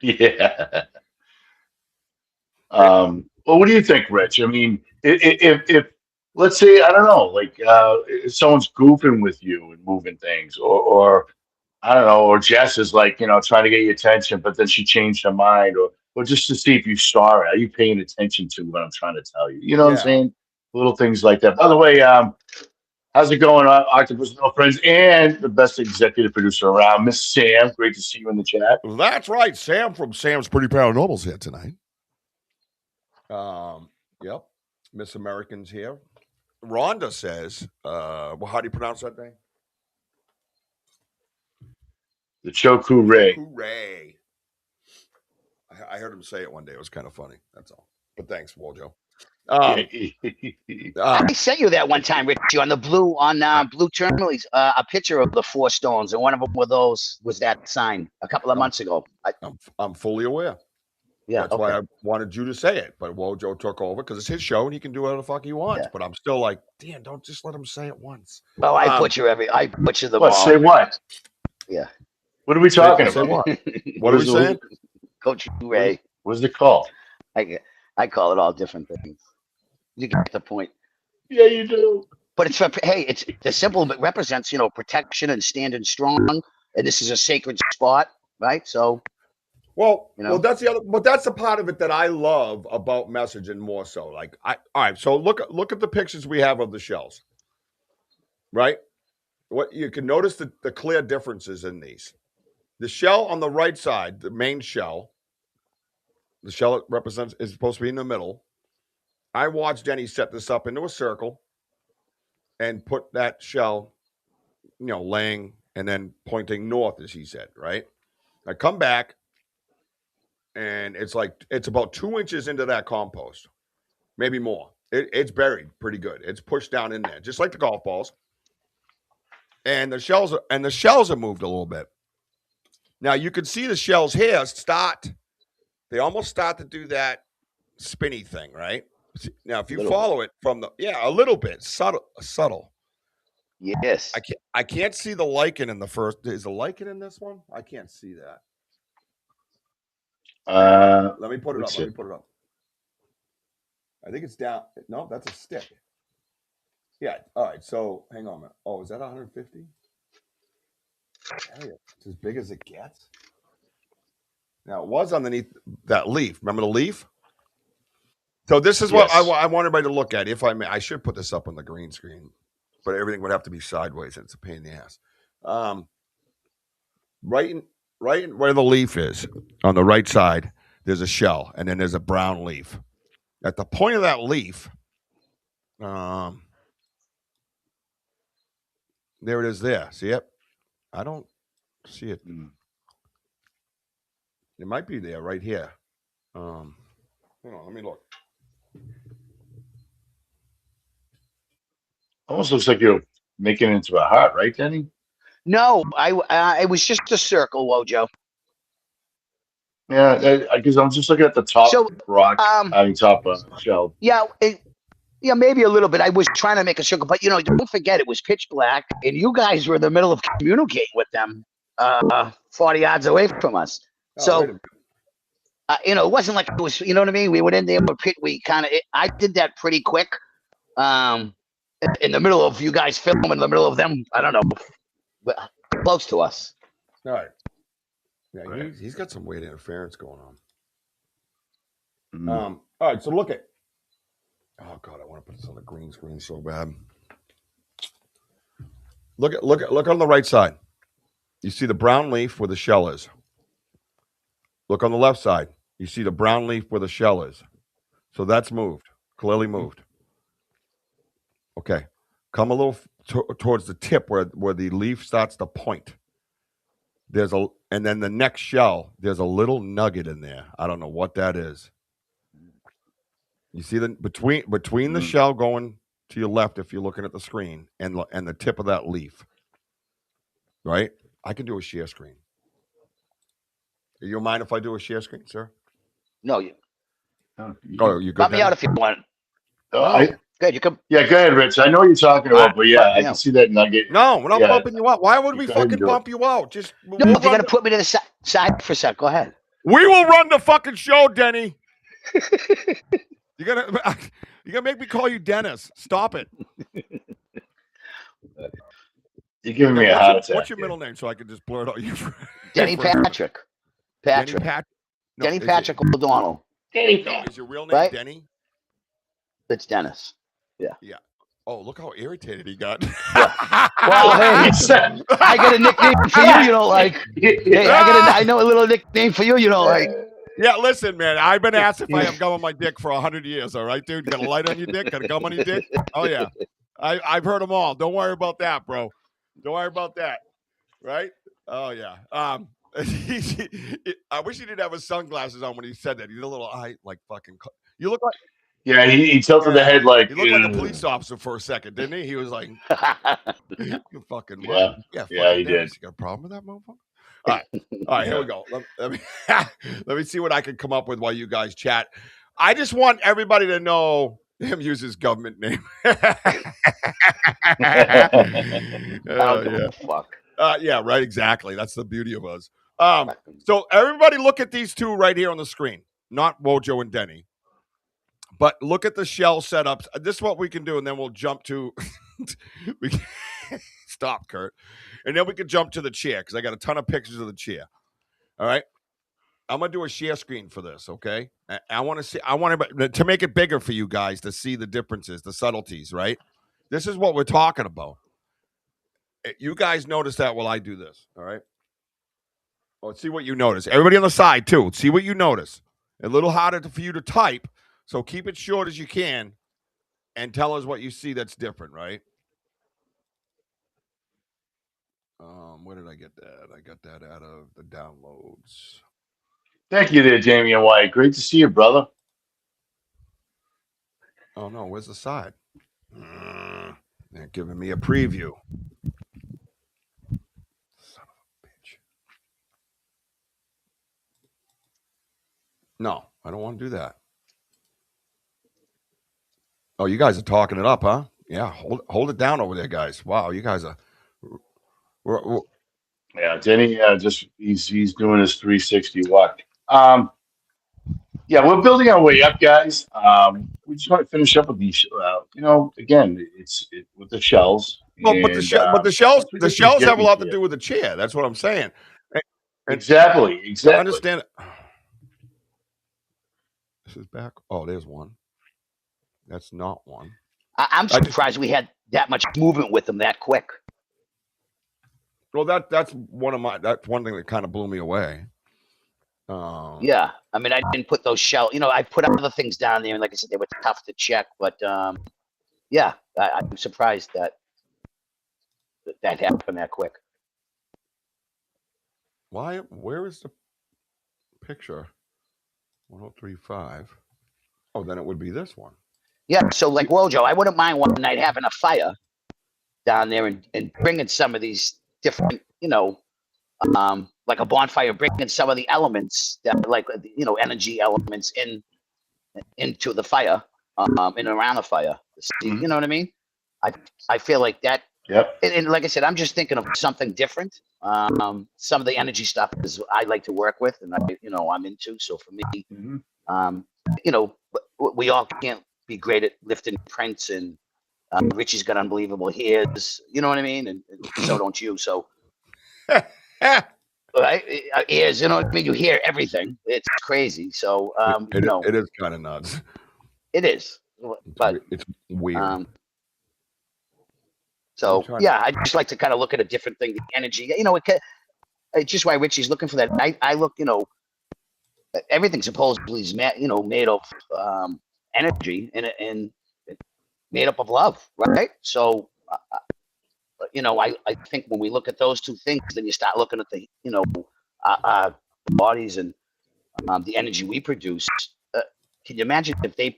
Yeah. Well, what do you think, Rich? I mean, if let's say, I don't know, like if someone's goofing with you and moving things, or I don't know, or Jess is like, trying to get your attention, but then she changed her mind, or just to see if you saw it. Are you paying attention to what I'm trying to tell you? You know what I'm saying? Little things like that. By the way, how's it going, Octopus No Friends, and the best executive producer around, Miss Sam? Great to see you in the chat. That's right, Sam from Sam's Pretty Paranormal's here tonight. Yep, Miss American's here. Rhonda says, well, how do you pronounce that name? The Choku Ray. Choku. I heard him say it one day. It was kind of funny. That's all. But thanks, WOJO. I sent you that one time, Richie, on Blue Terminals, a picture of the 4 stones, and one of them was that sign a couple of months ago. I'm fully aware. Yeah, that's why I wanted you to say it, but WOJO took over because it's his show and he can do whatever the fuck he wants. Yeah. But I'm still like, Dan, don't just let him say it once. Oh, I butcher them all. Say what? Yeah. What are we talking about? What are we saying? Coach Ray. What's it called? I call it all different things. You get the point. Yeah, you do. But it's the symbol that represents, protection and standing strong. And this is a sacred spot, right? So. Well, that's the part of it that I love about messaging more so. Like, all right. So look at the pictures we have of the shells, right? What you can notice the clear differences in these. The shell on the right side, the main shell, the shell it represents is supposed to be in the middle. I watched Denny set this up into a circle and put that shell, laying and then pointing north, as he said, right? I come back. And it's about 2 inches into that compost, maybe more. It's buried pretty good. It's pushed down in there, just like the golf balls. And the shells are moved a little bit. Now you can see the shells here they almost start to do that spinny thing, right? Now if you follow it from a little bit, subtle. Yes. I can't see the lichen in the first. Is the lichen in this one? I can't see that. Let me put it up. I think it's down. No, that's a stick. Yeah. All right. So hang on a minute. Oh, is that 150? It's as big as it gets. Now it was underneath that leaf. Remember the leaf? So this is what I want everybody to look at. If I may, I should put this up on the green screen, but everything would have to be sideways. And it's a pain in the ass. Right where the leaf is on the right side, there's a shell, and then there's a brown leaf. At the point of that leaf, there it is there. See it? I don't see it. It might be there right here. Hold on, let me look. Almost looks like you're making it into a heart, right, Denny? No, it was just a circle, WOJO. Yeah, because I'm just looking at the top rock, top shell. Yeah, maybe a little bit. I was trying to make a circle, but don't forget it was pitch black, and you guys were in the middle of communicating with them, 40 yards away from us. So, it wasn't like it was. You know what I mean? We went in there, I did that pretty quick. In the middle of you guys filming, in the middle of them, I don't know, close to us. All right. Yeah, he's got some weird interference going on. All right, so look at. Oh God, I want to put this on the green screen so bad. Look on the right side. You see the brown leaf where the shell is. Look on the left side. You see the brown leaf where the shell is. So that's moved. Clearly moved. Okay. Come a little towards the tip where the leaf starts to point. And then the next shell, there's a little nugget in there. I don't know what that is. You see between the shell going to your left, if you're looking at the screen, and the tip of that leaf. Right? I can do a share screen. You mind if I do a share screen, sir? No, you good? Bump me out if you want. Good, you can. Yeah, go ahead, Rich. I know what you're talking about, but yeah, I can see that nugget. No, we're not bumping you out. Why would we fucking bump you out? If you're gonna put me to the side for a sec, go ahead. We will run the fucking show, Denny. You're gonna make me call you Dennis. Stop it. You're giving me a heart attack. What's your middle name so I can just blur it out? Denny Patrick. Denny Patrick O'Donnell. Denny. Is your real name Denny? It's Dennis. Yeah. Oh, look how irritated he got. Well, hey, I got a nickname for you. You don't like. Hey, I know a little nickname for you. You don't like. Yeah, listen, man. I've been asked if I have gum on my dick for 100 years. All right, dude. You got a light on your dick? Got a gum on your dick? Oh yeah. I've heard them all. Don't worry about that, bro. Don't worry about that. Right? Oh yeah. I wish he didn't have his sunglasses on when he said that. He did a little eye like fucking. You look like. Yeah, he tilted the head like. He looked like a police officer for a second, didn't he? He was like, "You fucking yeah, he did." You got a problem with that motherfucker? All right, here we go. Let me see what I can come up with while you guys chat. I just want everybody to know him use his government name. Fuck. Yeah, right. Exactly. That's the beauty of us. So everybody, look at these two right here on the screen. Not WOJO and Denny. But look at the shell setups. This is what we can do, and then we'll jump to. Stop, Kurt. And then we can jump to the chair because I got a ton of pictures of the chair. All right, I'm gonna do a share screen for this. Okay, I want to make it bigger for you guys to see the differences, the subtleties. Right. This is what we're talking about. You guys notice that while I do this. All right. Oh, let's see what you notice. Everybody on the side too. See what you notice. A little harder for you to type. So keep it short as you can and tell us what you see that's different, right? Where did I get that? I got that out of the downloads. Thank you there, Jamie and White. Great to see you, brother. Oh, no. Where's the side? They're giving me a preview. Son of a bitch. No, I don't want to do that. Oh, you guys are talking it up, huh? Yeah, hold it down over there, guys. Wow, you guys are. Yeah, Denny, he's doing his 360 walk. Yeah, we're building our way up, guys. We just want to finish up with these. Again, it's with the shells. Well, but the shells have a lot to do with the chair. That's what I'm saying. Exactly. I understand it. This is back. Oh, there's one. That's not one. I'm surprised we had that much movement with them that quick. Well, that's one thing that kind of blew me away. Yeah, I mean, I didn't put those shells. I put other things down there, and like I said, they were tough to check. But yeah, I'm surprised that happened that quick. Why? Where is the picture? 1035. Oh, then it would be this one. Yeah, so like WOJO, I wouldn't mind one night having a fire down there and bringing some of these different, like a bonfire, bringing some of the elements that, like, energy elements into the fire, and around the fire. You know what I mean? I feel like that. Yep. And like I said, I'm just thinking of something different. Some of the energy stuff is I like to work with, and I'm into. So for me, we all can't be great at lifting prints, and Richie's got unbelievable hairs. You know what I mean? And so don't you. So, right? Ears. You know what I mean? You hear everything. It's crazy. So, it is kind of nuts. It is, but it's weird. So yeah, I just like to kind of look at a different thing, the energy. You know, it's just why Richie's looking for that. I look, you know, everything supposedly is made of energy and made up of love, right? So you know, I think when we look at those two things, then you start looking at the bodies and the energy we produce. Can you imagine if they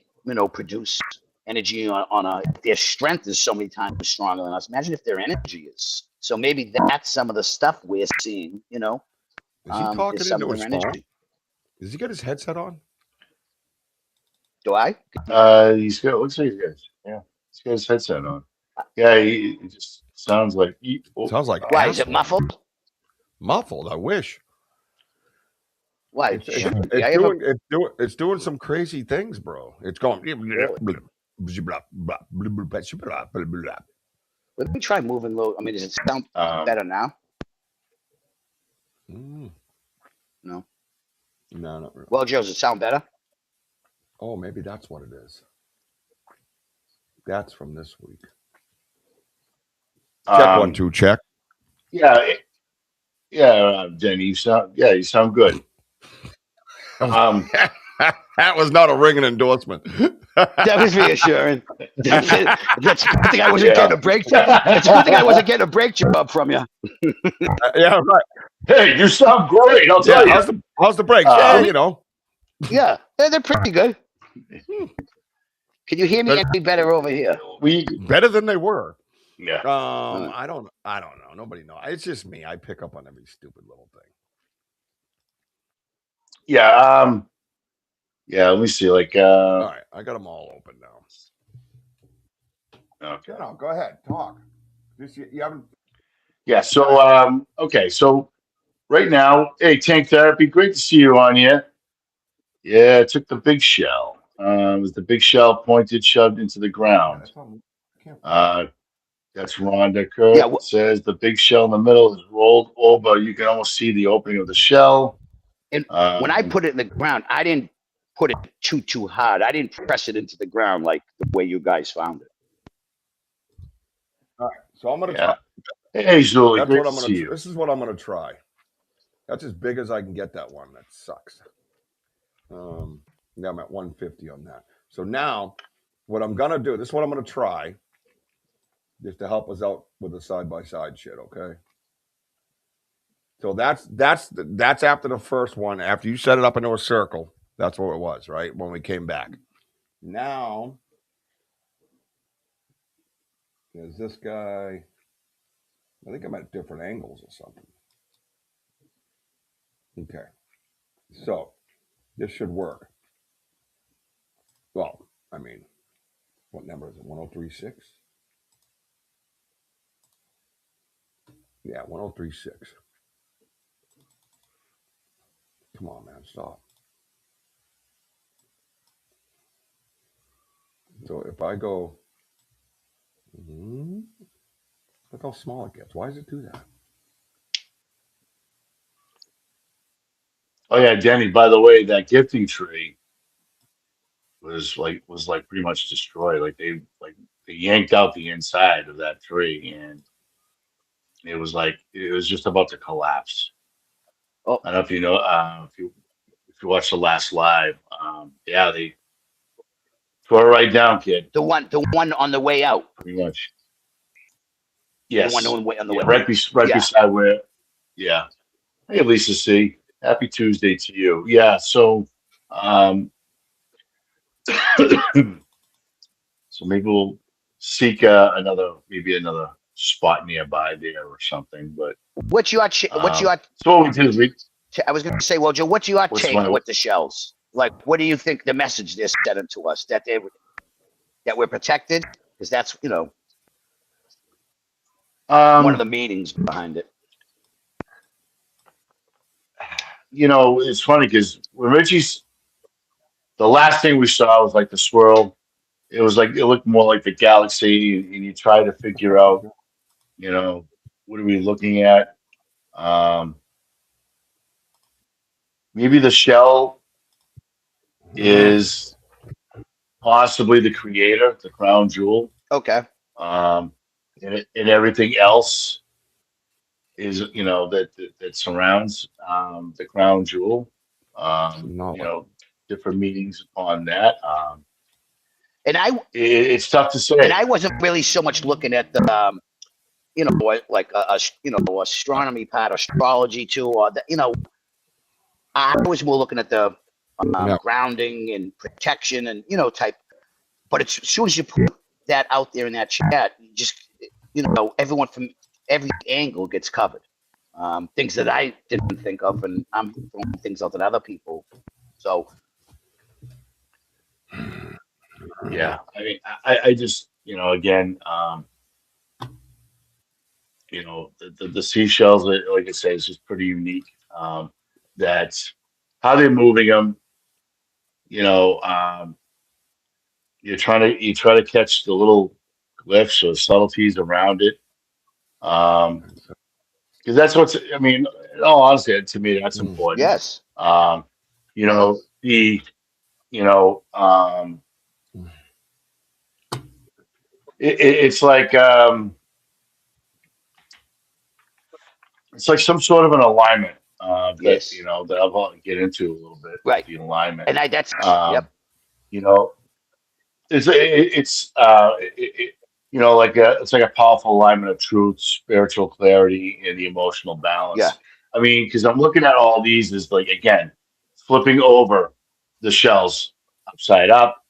produce energy on a their strength is so many times stronger than us? Imagine if their energy is. So maybe that's some of the stuff we're seeing. You know, is he talking is some into of his their phone? energy. Does he got his headset on? Do I? He's got. Looks like he's got his headset on. Yeah, it just sounds like. Sounds like. Why is it muffled? Muffled. I wish. Why? It's doing some crazy things, bro. It's going. Let me try moving low. I mean, does it sound better now? No. No, not really. Well, Joe, does it sound better? Oh, maybe that's what it is. That's from this week. Check 1 2 check. Yeah, Denny, you sound good. That was not a ringing endorsement. That was reassuring. That's a good thing I wasn't getting a break. That's a good thing I wasn't getting a break job from you. Yeah, right. Hey, you sound great. I'll tell you. How's the breaks? Yeah, they're pretty good. Can you hear me any better over here? Better than they were. Yeah. I don't know. Nobody knows. It's just me. I pick up on every stupid little thing. Yeah. Yeah. Let me see. Like. All right. I got them all open now. Okay. No, go ahead. Talk. You haven't. Yeah. So. Okay. So. Right now, hey, Tank Therapy, great to see you on here. Yeah, I took the big shell. It was the big shell pointed, shoved into the ground. That's Rhonda Kurt. Yeah, says the big shell in the middle is rolled over. You can almost see the opening of the shell. And when I put it in the ground, I didn't put it too hard. I didn't press it into the ground like the way you guys found it. All right, so I'm gonna try. Hey, Zuli, great to see you. This is what I'm gonna try. That's as big as I can get that one. That sucks. Yeah, I'm at 150 on that. So now, what I'm gonna do, this is what I'm gonna try, just to help us out with the side-by-side shit, okay? So that's after the first one. After you set it up into a circle, that's what it was, right? When we came back. Now, there's this guy. I think I'm at different angles or something. Okay. So, this should work. Well, I mean, what number is it? 1036? Yeah, 1036. Come on, man, stop. So if I go, look how small it gets. Why does it do that? Oh yeah, Denny. By the way, that gifting tree was like pretty much destroyed. Like they yanked out the inside of that tree, and it was just about to collapse. Oh, I don't know if you know if you watched the last live. Yeah, they tore it right down, kid. The one on the way out. Pretty much. Yes. The one on the way right beside where. Yeah. Hey, Lisa C. Happy Tuesday to you. Yeah. So, so maybe we'll seek another spot nearby there or something. But what's your so what we did is I was going to say, well, Joe, what's your take with the shells? Like, what do you think the message they're sending to us that we're protected? Because that's one of the meanings behind it. It's funny because when Richie's, the last thing we saw was like the swirl. It looked more like the galaxy, and you try to figure out, what are we looking at? Maybe the shell is possibly the creator, the crown jewel. Okay. and everything else is, that surrounds the crown jewel. Different meanings on that. And It's tough to say. And I wasn't really so much looking at the, like astronomy part, astrology too, or I was more looking at the grounding and protection and type. But as soon as you put that out there in that chat, everyone from every angle gets covered. Things that I didn't think of, and I'm throwing things out at other people. So, yeah, I mean, I just, again, the seashells, like I say, is just pretty unique. That's how they're moving them. You try to catch the little glyphs or subtleties around it. Because that's what's, I mean, in all honesty, to me, that's important. yes. It's like some sort of an alignment Yes. that I'll probably get into a little bit. Right. The alignment. And that's yep. It's it's like a powerful alignment of truth, spiritual clarity, and the emotional balance. Yeah. I mean, because I'm looking at all these as like, again, flipping over the shells upside up,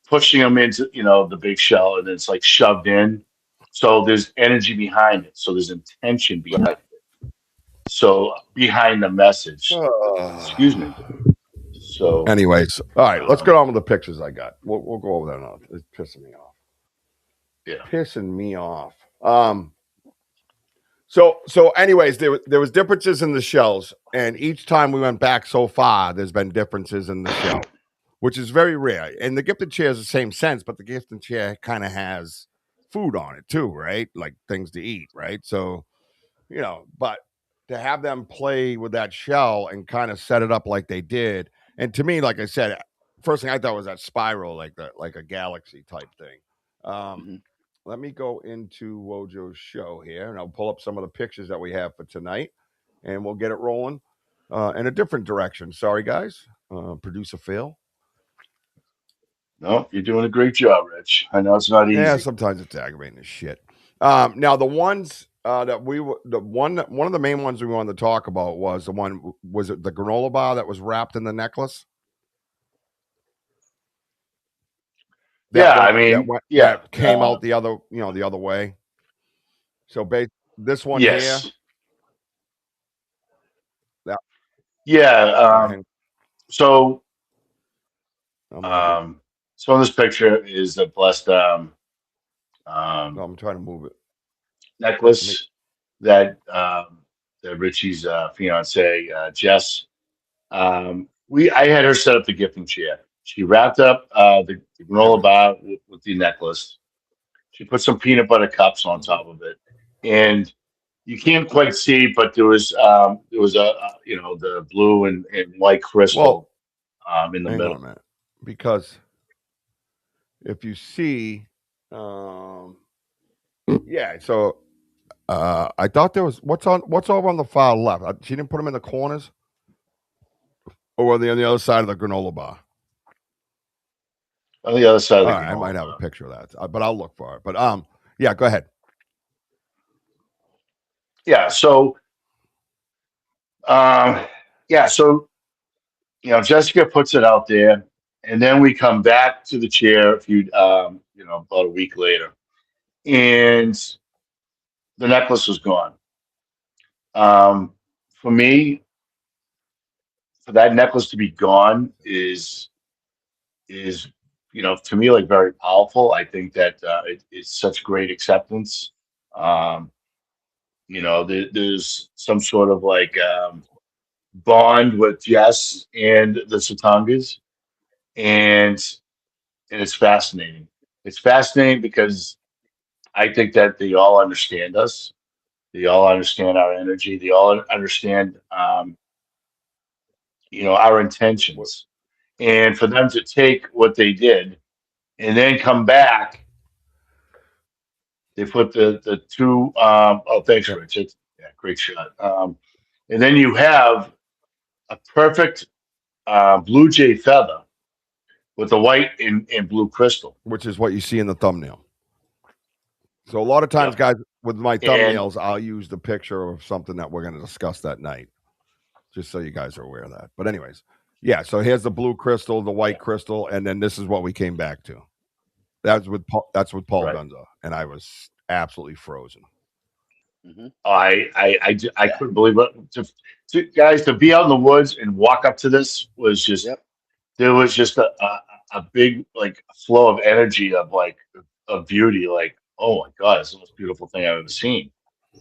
pushing them into the big shell, and it's like shoved in. So there's energy behind it. So there's intention behind it. So behind the message. Excuse me. So, anyways, all right, let's get on with the pictures I got. We'll go over that now. It's pissing me off. Yeah, pissing me off. So anyways, there was differences in the shells, and each time we went back so far, there's been differences in the shell, which is very rare. And the gifted chair is the same sense, but the gifted chair kind of has food on it too, right? Like things to eat, right? So, but to have them play with that shell and kind of set it up like they did, and to me, like I said, first thing I thought was that spiral, like a galaxy type thing. Let me go into WOJO's show here, and I'll pull up some of the pictures that we have for tonight, and we'll get it rolling in a different direction. Sorry, guys. Producer Phil. No, you're doing a great job, Rich. I know it's not easy. Yeah, sometimes it's aggravating as shit. Now, the ones that one of the main ones we wanted to talk about was was it the granola bar that was wrapped in the necklace? That came out the other, the other way. So this one here. So in this picture is a blessed I'm trying to move it. Necklace that Richie's fiance Jess. I had her set up the gifting chair. She wrapped up the granola bar with the necklace. She put some peanut butter cups on top of it, and you can't quite see, but there was the blue and white crystal in the middle. On, because if you see, yeah. So I thought there was what's over on the far left. She didn't put them in the corners, or were they on the other side of the granola bar? On the other side of the granola I might have a picture of that, but I'll look for it. But yeah, go ahead. Yeah. So, Jessica puts it out there, and then we come back to the chair about a week later, and the necklace was gone. For me, for that necklace to be gone is to me, like, very powerful. I think that it's such great acceptance. There's some sort of like bond with Jess and the Satangas, and it's fascinating. It's fascinating because I think that they all understand us. They all understand our energy. They all understand, our intentions. And for them to take what they did and then come back They put the two. Oh, thanks, Yeah. Rich. Yeah, great shot. And then you have a perfect blue jay feather with the white and blue crystal. Which is what you see in the thumbnail. So a lot of times, Yep. guys, with my And thumbnails, I'll use the picture of something that we're going to discuss that night, just so you guys are aware of that. But anyways, yeah. So here's the blue crystal, the white crystal, and then this is what we came back to. That's with Paul right. Gunza, and I was absolutely frozen. Mm-hmm. I couldn't believe it. Guys, to be out in the woods and walk up to this was just there was just a big like flow of energy of beauty. Like, oh my God, it's the most beautiful thing I've ever seen.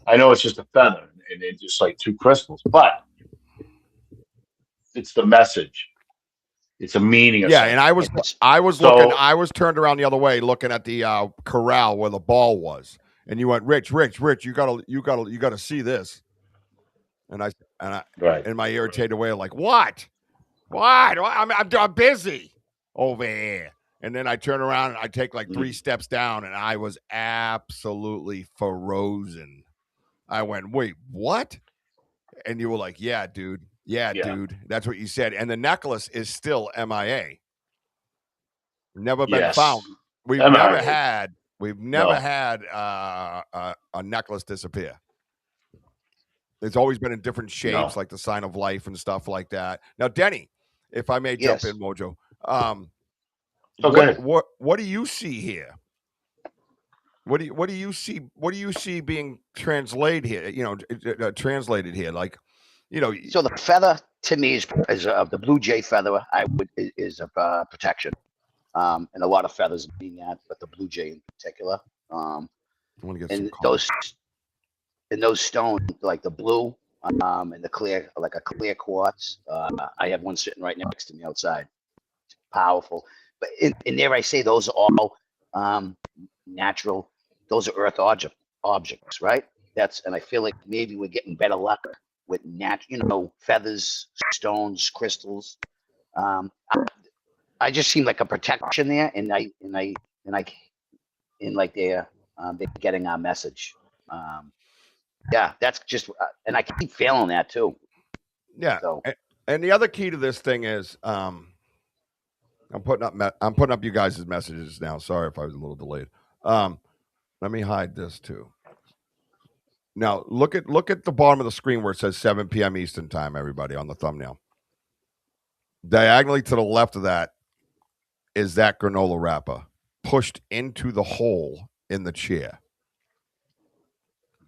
I know it's just a feather and it's just like two crystals, but it's the message. It's a meaning of Yeah, something. and I was So looking, I was turned around the other way, looking at the corral where the ball was, and you went, Rich, you gotta see this, and I right. in my irritated way, like, what? I'm busy over here. And then I turn around and I take like 3 steps down, and I was absolutely frozen. I went, wait, what? And you were like, yeah, dude. Yeah, dude. That's what you said. And the necklace is still MIA. Never been found. Yes. We've MIA. never had a necklace disappear. It's always been in different shapes, like the sign of life and stuff like that. Now, Denny, if I may jump in, Mojo. What do you see here? What do you see? What do you see being translated here? Translated here, like, So the feather to me is the blue jay feather. Is of protection, and a lot of feathers mean that, but the blue jay in particular. I want to get and those stones, like the blue, and the clear, like a clear quartz. I have one sitting right next to me outside. It's powerful. But in there, I say those are all natural. Those are earth objects, right? And I feel like maybe we're getting better luck with feathers, stones, crystals. I just seem like a protection there, and they're getting our message. Yeah, that's just, and I keep feeling that too. Yeah. So. And the other key to this thing is, I'm putting up you guys' messages now. Sorry if I was a little delayed. Let me hide this too. Now look at the bottom of the screen where it says 7 p.m. Eastern time, everybody, on the thumbnail. Diagonally to the left of that is that granola wrapper pushed into the hole in the chair.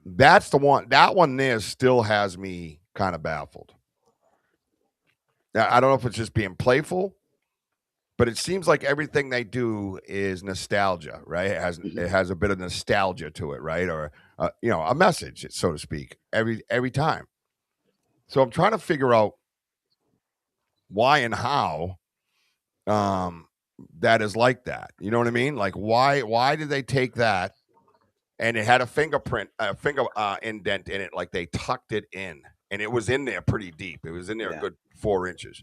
That's the one. That one there still has me kind of baffled. Now, I don't know if it's just being playful, but it seems like everything they do is nostalgia, right? It has a bit of nostalgia to it, right? Or a message, so to speak, every time. So I'm trying to figure out why and how that is like that. You know what I mean? Like why did they take that? And it had a finger indent in it, like they tucked it in, and it was in there pretty deep. It was in there a good 4 inches,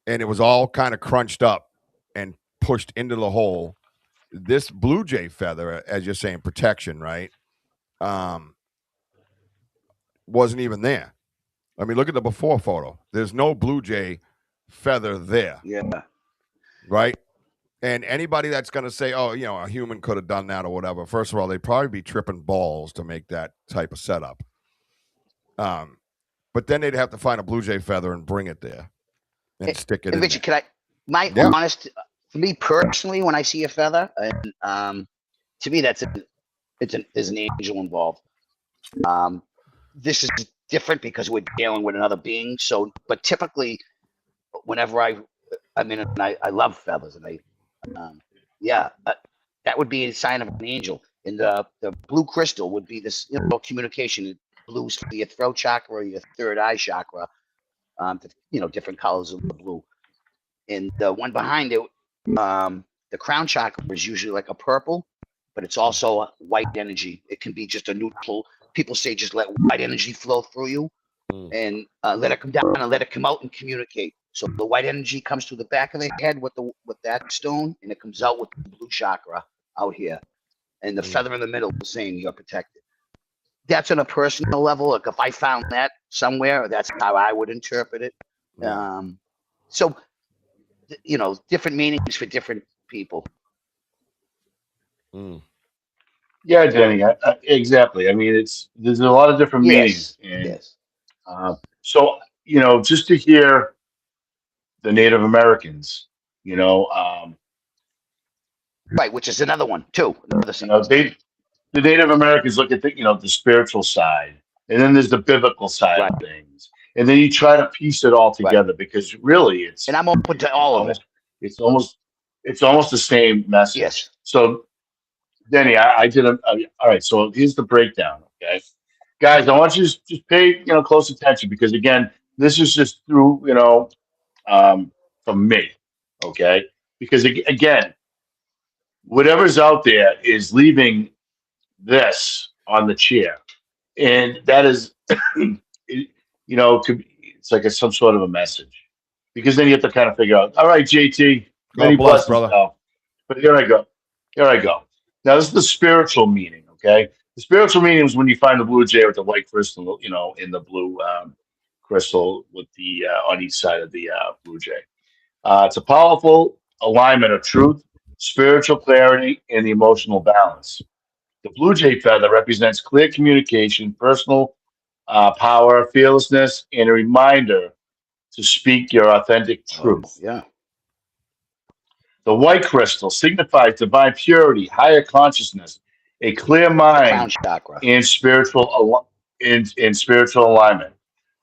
and it was all kind of crunched up and pushed into the hole. This blue jay feather, as you're saying, protection, right? Wasn't even there. I mean, look at the before photo. There's no blue jay feather there. Yeah. Right. And anybody that's going to say, oh, a human could have done that or whatever, first of all, they'd probably be tripping balls to make that type of setup. But then they'd have to find a blue jay feather and bring it there and stick it in Richie, there. honest, for me personally, when I see a feather, and to me, there's an angel involved. This is different because we're dealing with another being. So, but typically, whenever I love feathers, and that would be a sign of an angel. And the blue crystal would be this communication. Blues for your throat chakra, your third eye chakra, different colors of the blue. And the one behind it, the crown chakra is usually like a purple, but it's also a white energy. It can be just a neutral. People say just let white energy flow through you, and let it come down and let it come out and communicate. So the white energy comes through the back of the head with that stone, and it comes out with the blue chakra out here. and the feather in the middle saying you're protected. That's on a personal level. Like if I found that somewhere, that's how I would interpret it. Yeah. So, different meanings for different people. Yeah, Denny, exactly. I mean, there's a lot of different meanings, and Yes. so just to hear the Native Americans, Right, which is another one too. the Native Americans look at the spiritual side, and then there's the biblical side of things, and then you try to piece it all together because really and I'm open to all of it. It's almost the same message. Yes. So, Denny, I did all right. So here's the breakdown. Okay, guys, I want you to just pay close attention because again, this is just through from me. Okay, because again, whatever's out there is leaving this on the chair, and that is, it's like some sort of a message, because then you have to kind of figure out. All right, JT, many blessings, brother. pal. But here I go. Now this is the spiritual meaning. Okay, the spiritual meaning is when you find the blue jay with the white crystal, in the blue crystal with the on each side of the blue jay. It's a powerful alignment of truth, spiritual clarity, and the emotional balance. The blue jay feather represents clear communication, personal power, fearlessness, and a reminder to speak your authentic truth. Yeah. The white crystal signifies divine purity, higher consciousness, a clear mind, and spiritual alignment.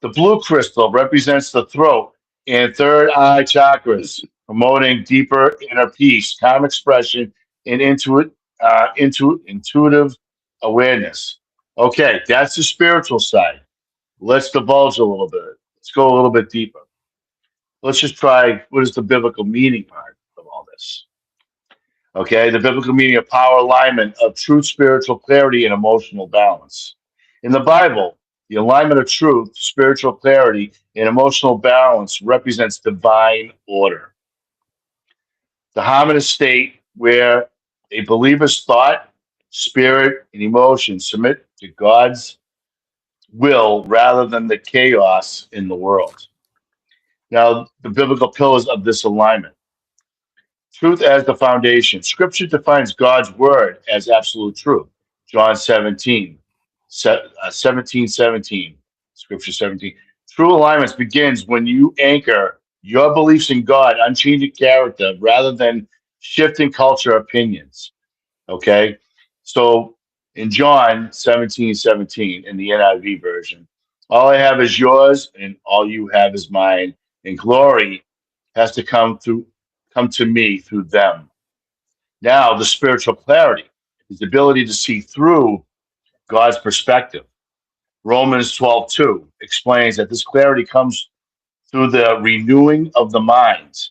The blue crystal represents the throat and third eye chakras, promoting deeper inner peace, calm expression, and intuitive awareness. Okay, that's the spiritual side. Let's divulge a little bit. Let's go a little bit deeper. Let's just try what is the biblical meaning part of all this. Okay, the biblical meaning of power alignment of truth, spiritual clarity, and emotional balance. In the Bible, the alignment of truth, spiritual clarity, and emotional balance represents divine order. The harmonious state where a believer's thought, spirit, and emotion submit to God's will rather than the chaos in the world. Now, the biblical pillars of this alignment. Truth as the foundation. Scripture defines God's word as absolute truth. John 17, 17, Scripture 17. True alignment begins when you anchor your beliefs in God, unchanging character, rather than shifting culture opinions. Okay? So in John 17, in the NIV version, all I have is yours and all you have is mine. And glory has to come to me through them. Now, the spiritual clarity is the ability to see through God's perspective. Romans 12:2 explains that this clarity comes through the renewing of the mind,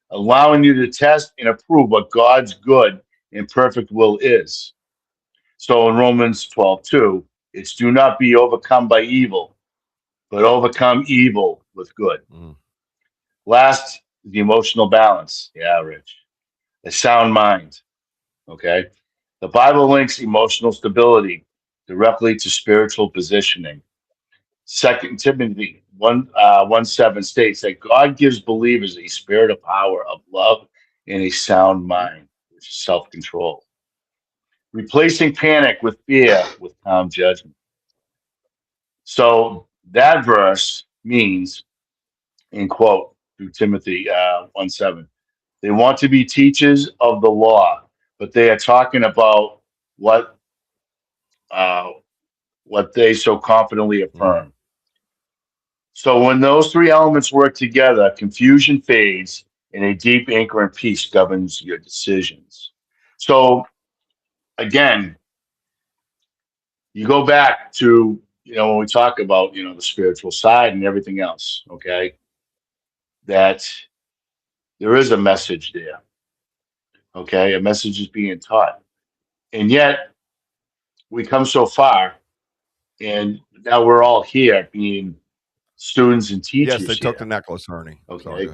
allowing you to test and approve what God's good and perfect will is. So in Romans 12:2, it's do not be overcome by evil, but overcome evil with good. Last, the emotional balance. Yeah, Rich. A sound mind. Okay. The Bible links emotional stability directly to spiritual positioning. 2 Timothy 1:7 states that God gives believers a spirit of power, of love, and a sound mind, which is self-control. Replacing panic with fear with calm judgment. So that verse means, in quote, through Timothy 1:7, they want to be teachers of the law, but they are talking about what they so confidently affirm. So when those three elements work together, confusion fades and a deep anchor and peace governs your decisions. So again, you go back to, when we talk about, the spiritual side and everything else, okay, that there is a message there. Okay, a message is being taught. And yet we come so far, and now we're all here being students and teachers. Yes, they took the necklace, Ernie. Okay.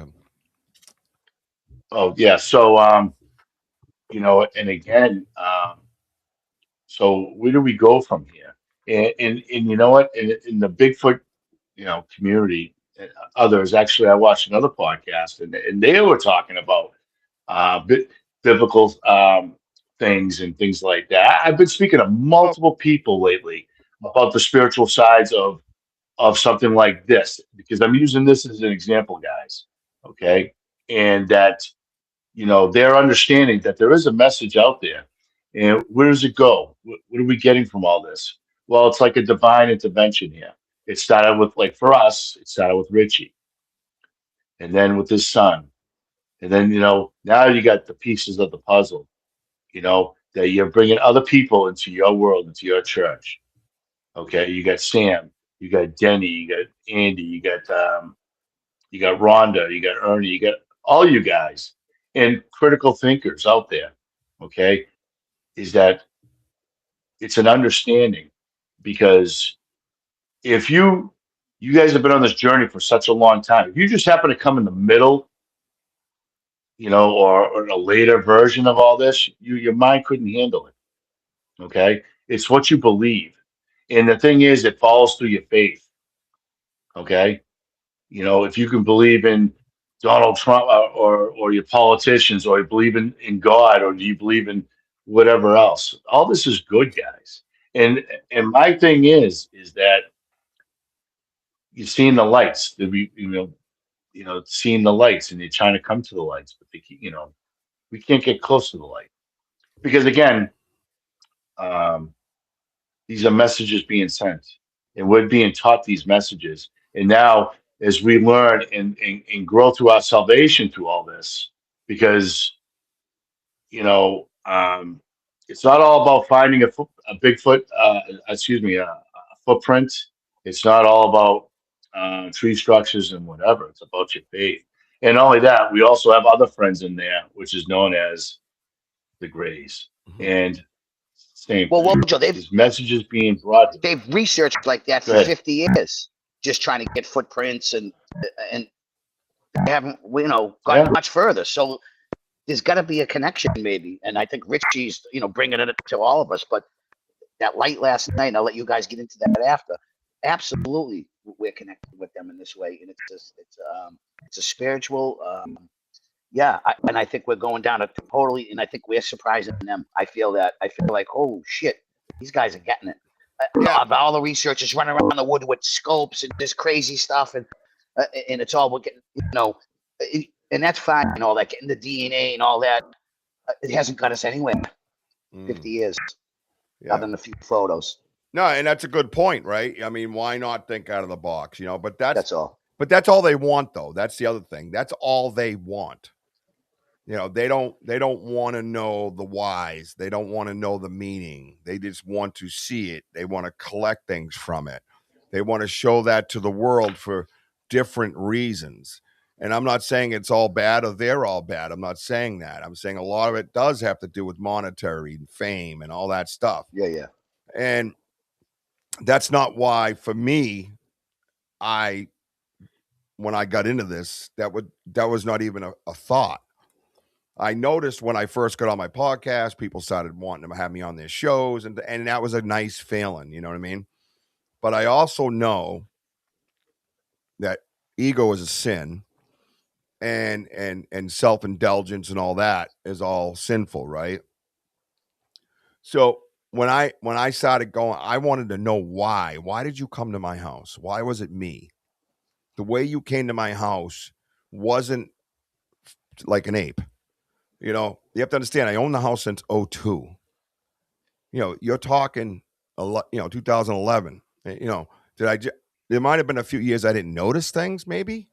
Oh yeah. So and again, So where do we go from here? And you know what? In the Bigfoot, community, and others, actually, I watched another podcast, and they were talking about biblical things and things like that. I've been speaking to Well, multiple people lately about the spiritual sides of something like this, because I'm using this as an example, guys. Okay, and that they're understanding that there is a message out there, and where does it go? What are we getting from all this? Well, it's like a divine intervention here. It started with, like, for us, it started with Richie, and then with his son, and then now you got the pieces of the puzzle. That you're bringing other people into your world, into your church. Okay, you got Sam, you got Denny, you got Andy, you got Rhonda, you got Ernie, you got all you guys and critical thinkers out there. Okay, is that it's an understanding, because if you guys have been on this journey for such a long time, if you just happen to come in the middle, or in a later version of all this, your mind couldn't handle it. Okay, it's what you believe, and the thing is, it follows through your faith. Okay, if you can believe in Donald Trump, or your politicians, or you believe in God, or do you believe in whatever else, all this is good, guys. And my thing is that you're seeing the lights, that seeing the lights, and you're trying to come to the lights, but we can't get close to the light, because again, um, these are messages being sent, and we're being taught these messages. And now, as we learn and grow through our salvation through all this, because it's not all about finding a Bigfoot, excuse me, a footprint. It's not all about tree structures and whatever. It's about your faith. And not only that, we also have other friends in there, which is known as the Greys. And same Well, thing. Wojo, There's messages being brought. they've researched like that Go for ahead. 50 years, just trying to get footprints, and they haven't, gotten Yeah. much further. So there's got to be a connection, maybe. And I think Richie's, bringing it to all of us. But that light last night, and I'll let you guys get into that after. Absolutely, we're connected with them in this way, and it's a spiritual. And I think we're going down a totally, and I think we're surprising them. I feel like, oh shit, these guys are getting it. Yeah. All the researchers running around the wood with scopes and this crazy stuff, and it's all we're getting, and that's fine, and all that, getting the DNA and all that. It hasn't got us anywhere. 50 years, other than a few photos. No, and that's a good point, right? I mean, why not think out of the box, But That's all. But that's all they want, though. That's the other thing. That's all they want. They don't want to know the whys. They don't want to know the meaning. They just want to see it. They want to collect things from it. They want to show that to the world for different reasons. And I'm not saying it's all bad or they're all bad. I'm not saying that. I'm saying a lot of it does have to do with monetary and fame and all that stuff. Yeah. And that's not why, for me, when I got into this, that was not even a thought. I noticed when I first got on my podcast, people started wanting to have me on their shows, and that was a nice feeling, you know what I mean? But I also know that ego is a sin, and self-indulgence and all that is all sinful, right? So when I started going, I wanted to know why. Why did you come to my house? Why was it me? The way you came to my house wasn't like an ape. You have to understand, I own the house since 02. You're talking a lot, 2011. There might have been a few years I didn't notice things, maybe,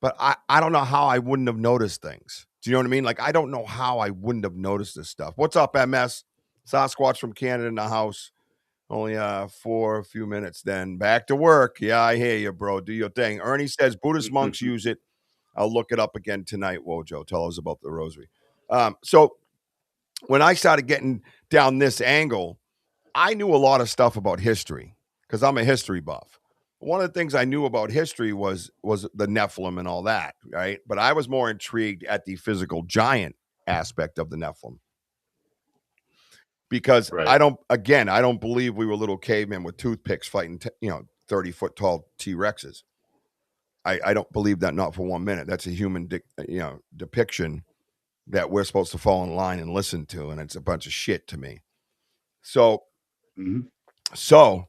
but I don't know how I wouldn't have noticed things. Do you know what I mean? Like, I don't know how I wouldn't have noticed this stuff. What's up, MS? Sasquatch from Canada in the house. Only for a few minutes, then back to work. Yeah, I hear you, bro. Do your thing. Ernie says Buddhist monks use it. I'll look it up again tonight, Wojo. Tell us about the rosary. So when I started getting down this angle, I knew a lot of stuff about history because I'm a history buff. One of the things I knew about history was the Nephilim and all that, right? But I was more intrigued at the physical giant aspect of the Nephilim. because Right. I don't believe we were little cavemen with toothpicks fighting 30-foot tall T-Rexes. I don't believe that, not for 1 minute. That's a human depiction that we're supposed to fall in line and listen to, and it's a bunch of shit to me. So so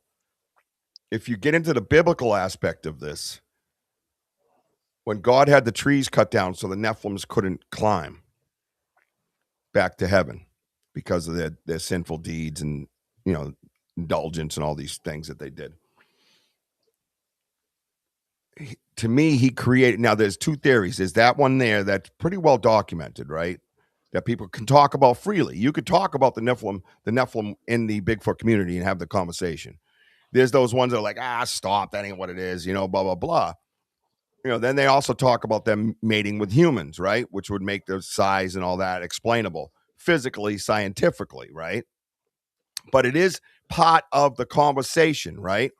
if you get into the biblical aspect of this, when God had the trees cut down so the Nephilims couldn't climb back to heaven because of their sinful deeds and indulgence and all these things that they did. To me, he created. Now, there's two theories. There's that one there that's pretty well documented, right? That people can talk about freely. You could talk about the Nephilim in the Bigfoot community and have the conversation. There's those ones that are like, stop, that ain't what it is, blah, blah, blah. Then they also talk about them mating with humans, right? Which would make their size and all that explainable physically, scientifically, right? But it is part of the conversation, right?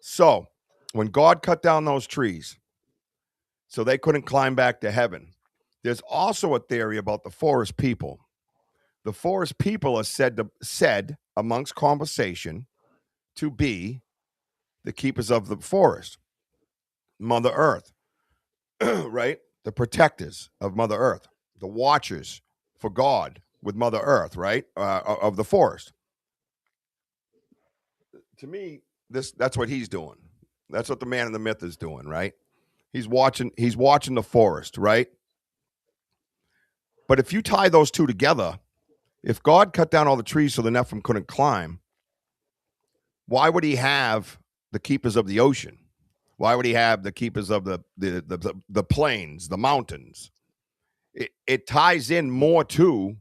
So when God cut down those trees so they couldn't climb back to heaven, there's also a theory about the forest people. The forest people are said amongst conversation to be the keepers of the forest, Mother Earth, right? The protectors of Mother Earth, the watchers for God with Mother Earth, right? Of the forest. To me, that's what he's doing. That's what the man in the myth is doing, right? He's watching the forest, right? But if you tie those two together, if God cut down all the trees so the Nephilim couldn't climb, why would he have the keepers of the ocean? Why would he have the keepers of the plains, the mountains? It ties in more to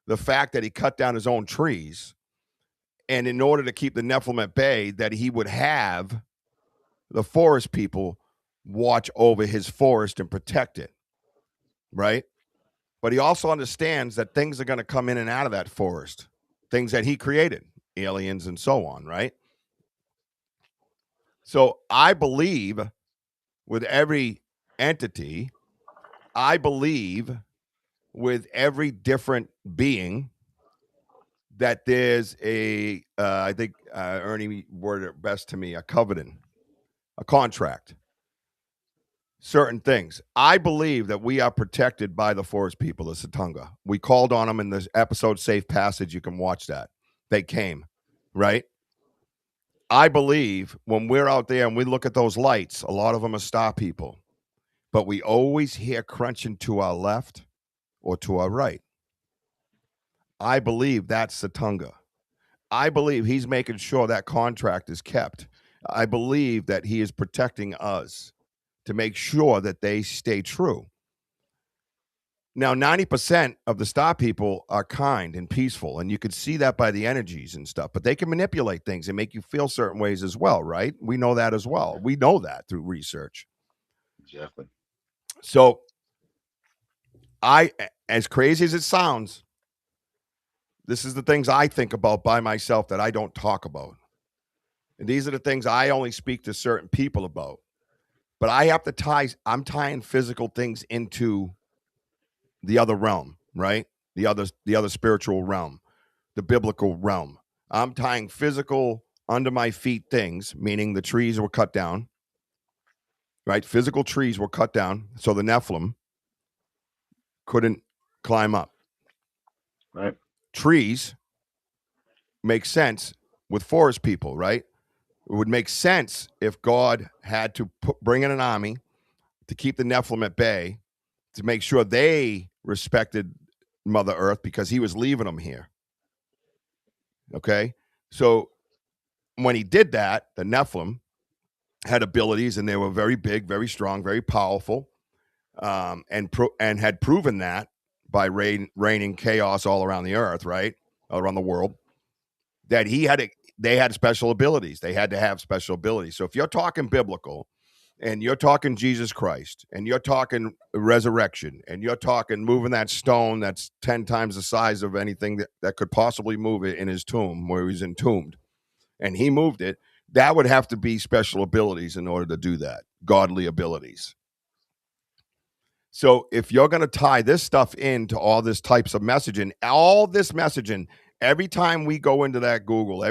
the fact that he cut down his own trees, and in order to keep the Nephilim at bay, that he would have the forest people watch over his forest and protect it, right? But he also understands that things are going to come in and out of that forest, things that he created, aliens and so on, right? So I believe with every entity, I believe with every different being that there's I think Ernie worded it best to me, a covenant, a contract, certain things. I believe that we are protected by the forest people of Satunga. We called on them in this episode, Safe Passage. You can watch that. They came, right? I believe when we're out there and we look at those lights, a lot of them are star people, but we always hear crunching to our left or to our right. I believe that's Satunga. I believe he's making sure that contract is kept. I believe that he is protecting us to make sure that they stay true. Now, 90% of the star people are kind and peaceful, and you can see that by the energies and stuff, but they can manipulate things and make you feel certain ways as well, right? We know that as well. We know that through research. Exactly. So as crazy as it sounds, this is the things I think about by myself that I don't talk about. And these are the things I only speak to certain people about. But I'm tying physical things into the other realm, right? The other spiritual realm, the biblical realm. I'm tying physical under my feet things, meaning the trees were cut down, right? Physical trees were cut down so the Nephilim couldn't climb up. Right. Trees make sense with forest people, right? It would make sense if God had to bring in an army to keep the Nephilim at bay, to make sure they respected Mother Earth because he was leaving them here. Okay? So when he did that, the Nephilim had abilities, and they were very big, very strong, very powerful, and had proven that by raining chaos all around the earth, right? All around the world, that they had special abilities. They had to have special abilities. So if you're talking biblical, and you're talking Jesus Christ, and you're talking resurrection, and you're talking moving that stone that's 10 times the size of anything that could possibly move it in his tomb, where he's entombed, and he moved it, that would have to be special abilities in order to do that, godly abilities. So if you're going to tie this stuff into all this types of messaging, all this messaging every time we go into that Google,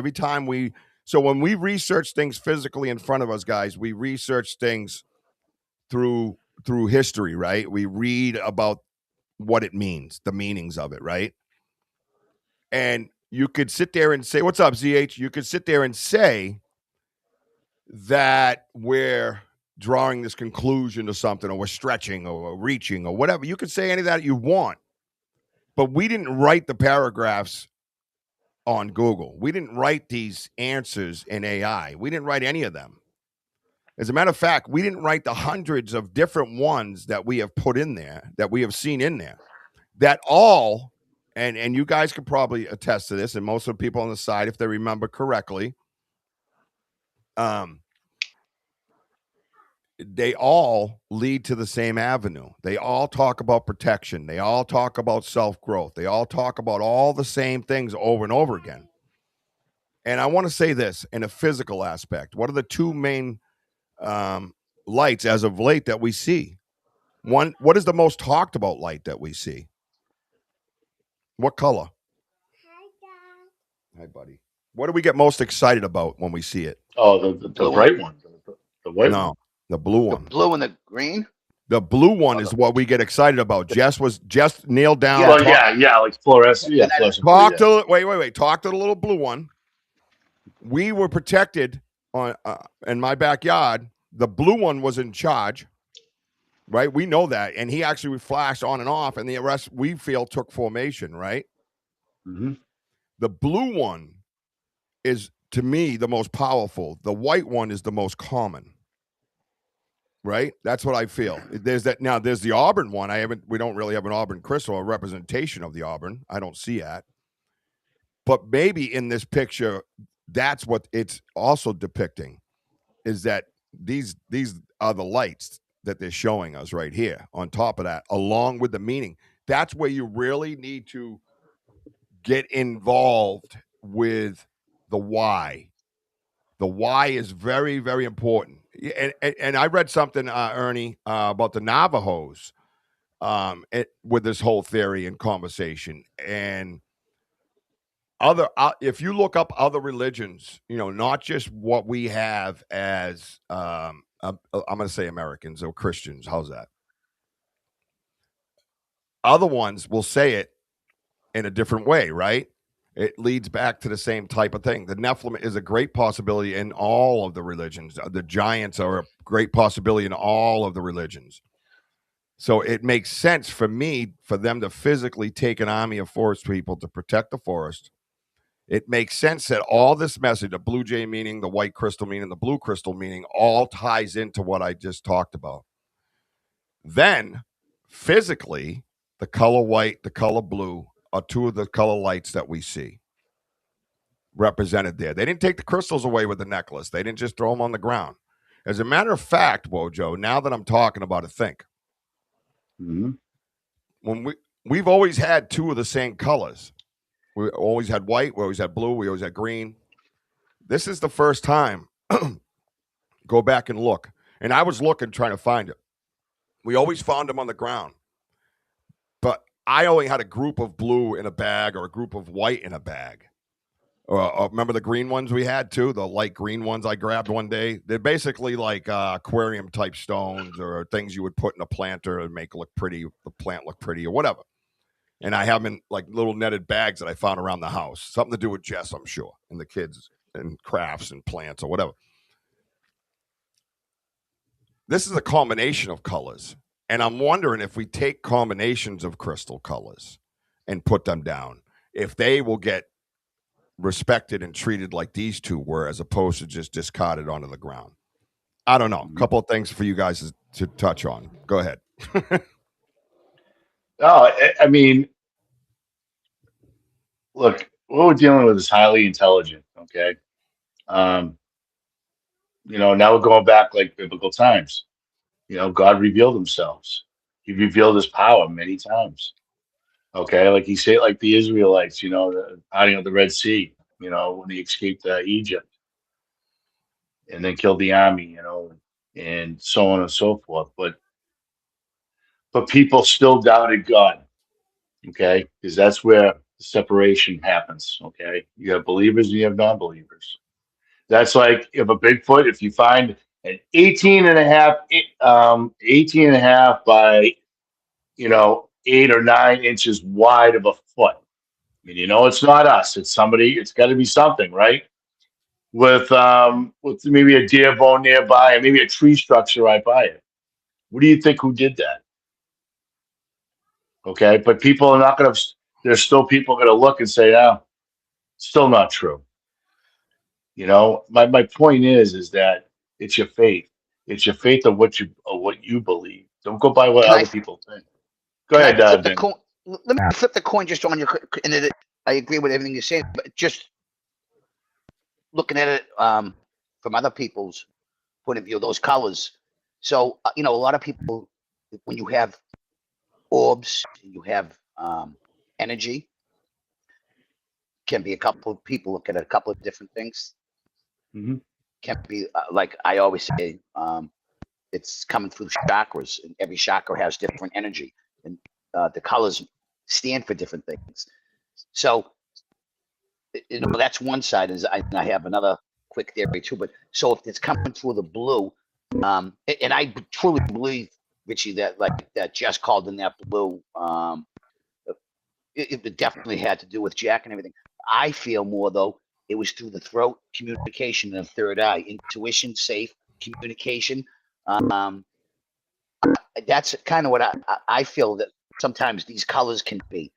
so when we research things physically in front of us, guys, we research things through history, right? We read about what it means, the meanings of it, right? And you could sit there and say, "What's up, ZH?" You could sit there and say that we're drawing this conclusion to something, or we're stretching, or we're reaching, or whatever. You could say any of that you want, but we didn't write the paragraphs on Google. We didn't write these answers in AI. We didn't write any of them. As a matter of fact, we didn't write the hundreds of different ones that we have put in there, that we have seen in there, that all, and you guys could probably attest to this, and most of the people on the side, if they remember correctly, they all lead to the same avenue. They all talk about protection. They all talk about self-growth. They all talk about all the same things over and over again. And I want to say this in a physical aspect. What are the two main lights as of late that we see? One, what is the most talked about light that we see? What color? Hi, buddy. What do we get most excited about when we see it? Oh, the bright one. The white one. The blue one. The blue and the green? The blue one is what we get excited about. Jess nailed down. Well, yeah, like fluorescent. Yeah, fluorescent. Wait. Talk to the little blue one. We were protected on in my backyard. The blue one was in charge, right? We know that, and he actually flashed on and off, and the rest we feel took formation, right? Mm-hmm. The blue one is, to me, the most powerful. The white one is the most common. Right? That's what I feel. There's the Auburn one. We don't really have an Auburn crystal, a representation of the Auburn. I don't see that. But maybe in this picture, that's what it's also depicting, is that these are the lights that they're showing us right here on top of that, along with the meaning. That's where you really need to get involved with the why. The why is very, very important. And I read something, Ernie, about the Navajos with this whole theory and conversation. And if you look up other religions, not just what we have as, I'm going to say Americans or Christians. How's that? Other ones will say it in a different way, right? It leads back to the same type of thing. The Nephilim is a great possibility in all of the religions. The giants are a great possibility in all of the religions. So it makes sense for me for them to physically take an army of forest people to protect the forest. It makes sense that all this message, the blue jay meaning, the white crystal meaning, the blue crystal meaning, all ties into what I just talked about. Then, physically, the color white, the color blue are two of the color lights that we see represented there. They didn't take the crystals away with the necklace. They didn't just throw them on the ground. As a matter of fact, WOJO, now that I'm talking about it, think. Mm-hmm. When we've always had two of the same colors. We always had white, we always had blue, we always had green. This is the first time. Go back and look. And I was looking, trying to find it. We always found them on the ground. But I only had a group of blue in a bag or a group of white in a bag. Remember the green ones we had too? The light green ones I grabbed one day. They're basically like aquarium type stones or things you would put in a planter and make the plant look pretty or whatever. And I have them in like little netted bags that I found around the house. Something to do with Jess, I'm sure, and the kids and crafts and plants or whatever. This is a combination of colors. And I'm wondering if we take combinations of crystal colors and put them down, if they will get respected and treated like these two were, as opposed to just discarded onto the ground. I don't know. A couple of things for you guys to touch on. Go ahead. I mean, look, what we're dealing with is highly intelligent. Okay. Now we're going back like biblical times. God revealed himself. He revealed his power many times. Okay. Like he said, like the Israelites, the parting of the Red Sea, when they escaped Egypt and then killed the army, and so on and so forth. But people still doubted God. Okay. Because that's where the separation happens. Okay, you have believers and you have non-believers. That's like if a Bigfoot, if you find an 18 and a half by 8 or 9 inches wide of a foot. I mean, it's not us. It's somebody. It's got to be something, right? With maybe a deer bone nearby, and maybe a tree structure right by it. What do you think? Who did that? Okay, but people are not going to. There's still people going to look and say, "Oh, still not true." My point is that it's your faith. It's your faith of what you believe. Don't go by what Can I other people think. Go can I ahead, flip the Dan. coin? Let me flip the coin just on your. And I agree with everything you're saying, but just looking at it from other people's point of view, those colors. So a lot of people, when you have orbs, you have energy. Can be a couple of people look at a couple of different things. Mm-hmm. Can be like I always say, it's coming through chakras, and every chakra has different energy, and the colors stand for different things. So that's one side. I have another quick theory too. But so if it's coming through the blue, and I truly believe, Richie, that Jess called in that blue. It definitely had to do with Jack and everything. I feel more though it was through the throat, communication, and the third eye, intuition, safe communication. That's kind of what I feel that sometimes these colors can be.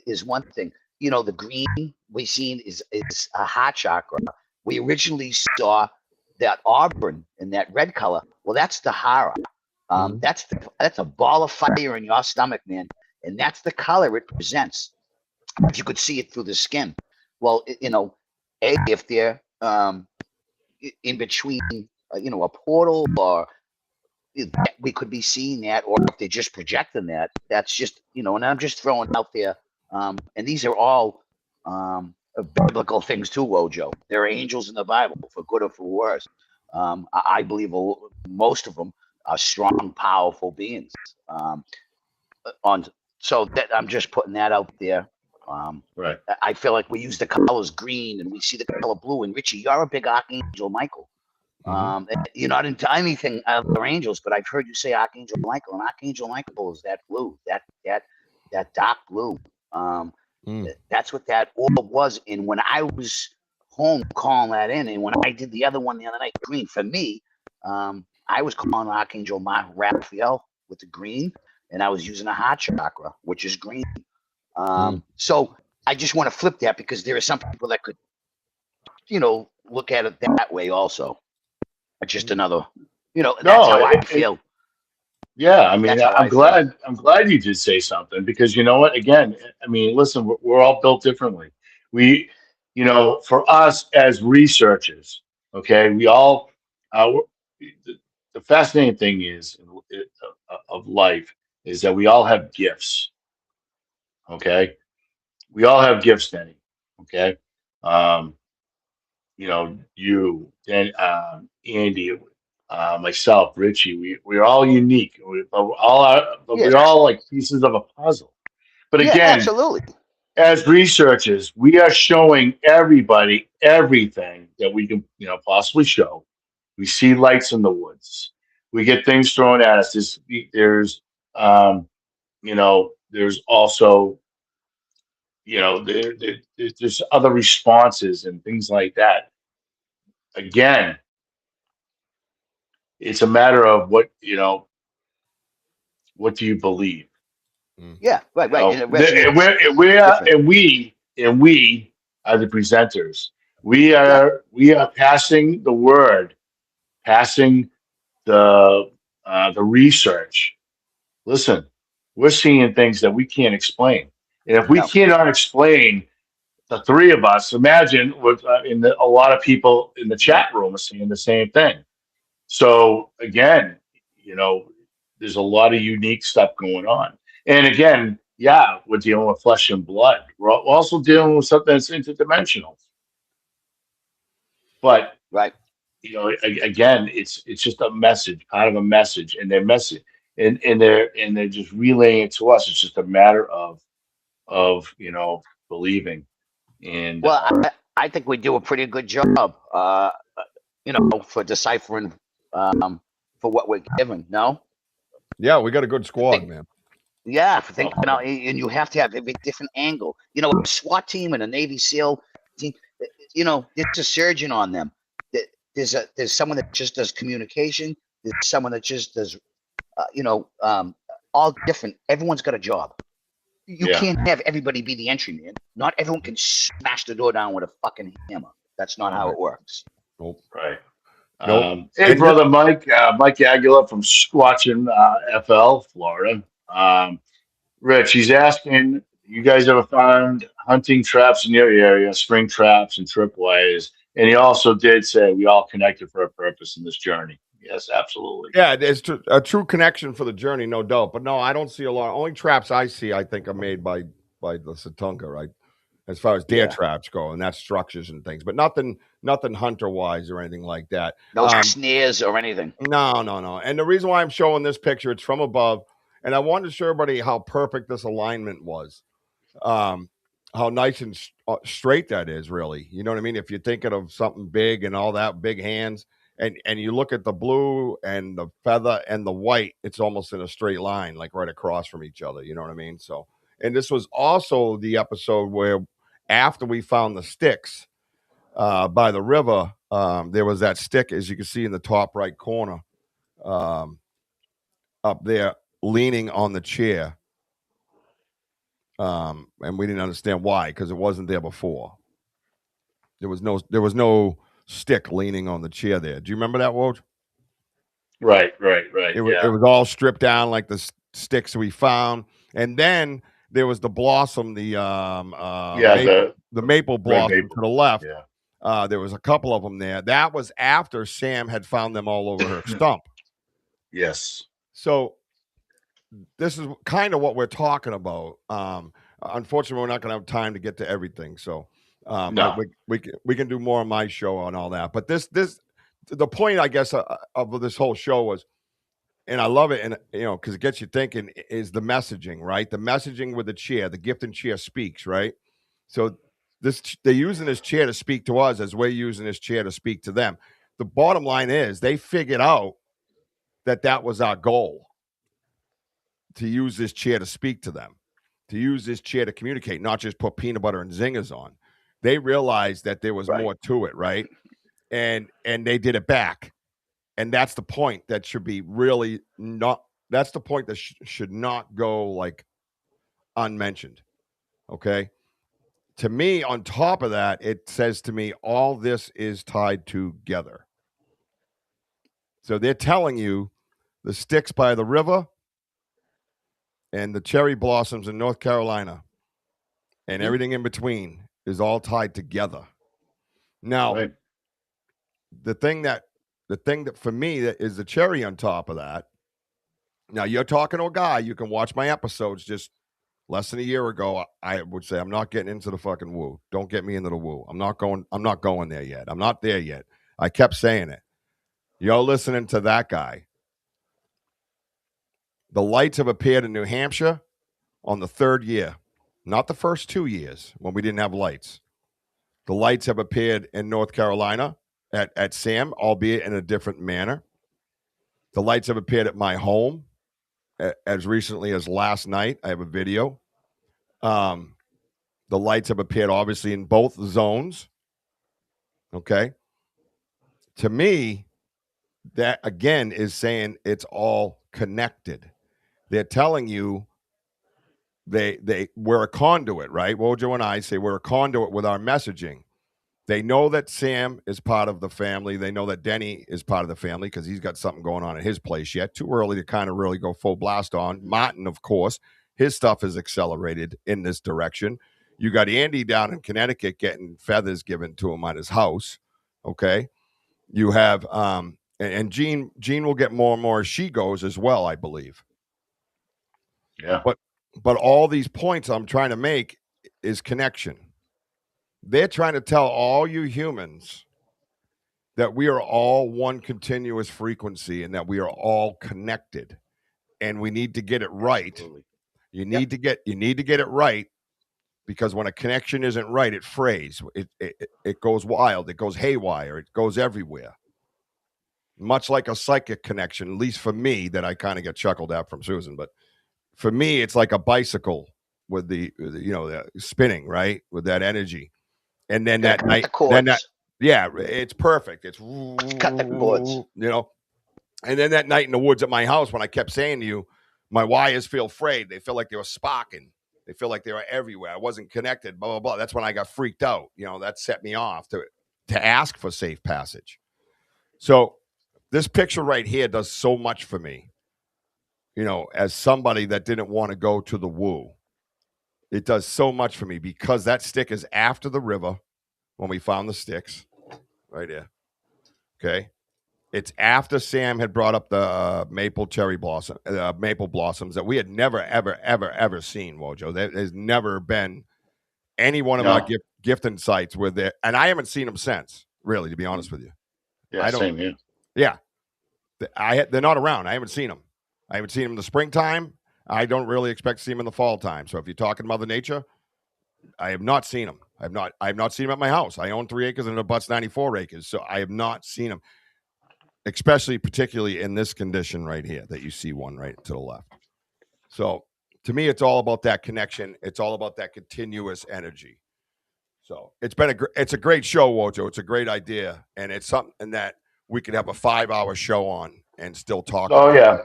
Is one thing. The green we seen is a heart chakra. We originally saw that auburn and that red color. Well, that's the hara. That's a ball of fire in your stomach, man, and that's the color it presents. If you could see it through the skin. Well, if they're in between, a portal, or we could be seeing that, or if they're just projecting that. That's just, and I'm just throwing out there. And these are all biblical things too, WOJO. There are angels in the Bible, for good or for worse. I believe most of them are strong, powerful beings. So that I'm just putting that out there. Right. I feel like we use the colors green and we see the color blue. And Richie, you're a big Archangel Michael. You're not into anything other angels, but I've heard you say Archangel Michael, and Archangel Michael is that blue, that dark blue. That's what that orb was. And when I was home calling that in, and when I did the other one the other night, green, for me, I was calling Archangel Raphael with the green, and I was using a heart chakra, which is green. So I just want to flip that, because there are some people that could, look at it that way also. Just another, that's how I feel. Yeah, I mean, I'm glad you did say something, because you know what? Again, I mean, listen, we're all built differently. We, for us as researchers, okay, we all, the fascinating thing is of life is that we all have gifts. Okay, we all have gifts, Denny. Okay, you, then Andy, myself, Richie, we're all unique. We're all like pieces of a puzzle. But again, absolutely. As researchers, we are showing everybody everything that we can, possibly show. We see lights in the woods. We get things thrown at us. There's also, there's other responses and things like that. Again, it's a matter of what do you believe? Yeah, right. And we are the presenters. We are passing the word, passing the research. Listen, we're seeing things that we can't explain, and if we cannot explain, the three of us, imagine with a lot of people in the chat room are seeing the same thing. So again, there's a lot of unique stuff going on. And again, yeah, we're dealing with flesh and blood. We're also dealing with something that's interdimensional. But right, again, it's just a message, part of a message, and their message, and they're just relaying it to us. It's just a matter of believing. And I think we do a pretty good job, for deciphering for what we're given. No. Yeah, we got a good squad, man. Yeah, and you have to have a different angle. A SWAT team and a Navy SEAL team. There's a surgeon on them. There's someone that just does communication. There's someone that just does, all different. Everyone's got a job. You can't have everybody be the entry man. Not everyone can smash the door down with a fucking hammer. That's not how it works. Nope. Right. Nope. Hey, brother Mike Aguilar from Squatchin, FL, Florida. Rich, he's asking, you guys ever found hunting traps in your area, spring traps and tripwires? And he also did say we all connected for a purpose in this journey. Yes, absolutely. Yeah, there's a true connection for the journey, no doubt. But no, I don't see a lot. Only traps I see, I think, are made by the Satunka, right? As far as deer traps go, and that's structures and things, but nothing hunter wise or anything like that. No snares or anything. No. And the reason why I'm showing this picture, it's from above, and I wanted to show everybody how perfect this alignment was. How nice and straight that is, really. You know what I mean? If you're thinking of something big and all that, big hands, and you look at the blue and the feather and the white, it's almost in a straight line, like right across from each other. You know what I mean? So, and this was also the episode where after we found the sticks by the river, there was that stick, as you can see in the top right corner, up there, leaning on the chair. And we didn't understand why, because it wasn't there before. There was no stick leaning on the chair there. Do you remember that, Woj? Right. It was all stripped down like the sticks we found, and then there was the blossom, the maple blossom to the left. Yeah. There was a couple of them there. That was after Sam had found them all over her stump. Yes. So this is kind of what we're talking about. Unfortunately, we're not going to have time to get to everything. So no. we can do more on my show on all that. But the point, I guess, of this whole show was, and I love it, and because it gets you thinking, is the messaging, right? The messaging with the chair, the gift and chair speaks, right? So they're using this chair to speak to us as we're using this chair to speak to them. The bottom line is they figured out that was our goal, to use this chair to speak to them, to use this chair to communicate, not just put peanut butter and zingers on. They realized that there was more to it, right? And they did it back. And that's the point that should be really not, that's the point that should not go like unmentioned. Okay. To me, on top of that, it says to me, all this is tied together. So they're telling you the sticks by the river and the cherry blossoms in North Carolina and everything in between is all tied together. Now, the thing that for me that is the cherry on top of that. Now you're talking to a guy. You can watch my episodes just less than a year ago. I would say I'm not getting into the fucking woo. Don't get me into the woo. I'm not going there yet. I'm not there yet. I kept saying it. You're listening to that guy. The lights have appeared in New Hampshire on the third year, not the first 2 years when we didn't have lights. The lights have appeared in North Carolina at Sam, albeit in a different manner. The lights have appeared at my home as recently as last night. I have a video. The lights have appeared obviously in both zones. Okay. To me, that again is saying it's all connected. They're telling you we're a conduit, right? Wojo and I say we're a conduit with our messaging. They know that Sam is part of the family. They know that Denny is part of the family because he's got something going on at his place yet. Too early to kind of really go full blast on. Martin, of course, his stuff is accelerated in this direction. You got Andy down in Connecticut getting feathers given to him at his house. Okay. You have and Jean will get more and more as she goes as well, I believe. Yeah. But all these points I'm trying to make is connection. They're trying to tell all you humans that we are all one continuous frequency and that we are all connected, and we need to get it right. Absolutely. You need to get it right because when a connection isn't right, it frays. It goes wild. It goes haywire. It goes everywhere. Much like a psychic connection, at least for me, that I kind of get chuckled at from Susan. But for me, it's like a bicycle with the spinning, right, with that energy. And then that night, it's perfect. It's cut the cords, And then that night in the woods at my house, when I kept saying to you, my wires feel frayed. They feel like they were sparking. They feel like they were everywhere. I wasn't connected, blah, blah, blah. That's when I got freaked out. That set me off to ask for safe passage. So this picture right here does so much for me, as somebody that didn't want to go to the woo. It does so much for me because that stick is after the river when we found the sticks right here. Okay. It's after Sam had brought up the maple blossoms that we had never, ever, ever, ever seen, WOJO. There's never been any one of our gifting sites where there, and I haven't seen them since, really, to be honest with you. Yeah, same here. Yeah. They're not around. I haven't seen them. I haven't seen them in the springtime. I don't really expect to see them in the fall time. So if you're talking Mother Nature, I have not seen them. I have not seen them at my house. I own 3 acres and it abuts 94 acres. So I have not seen them, particularly in this condition right here that you see one right to the left. So to me, it's all about that connection. It's all about that continuous energy. So it's a great show, WOJO. It's a great idea. And it's something that we could have a 5-hour show on and still talk about. Yeah.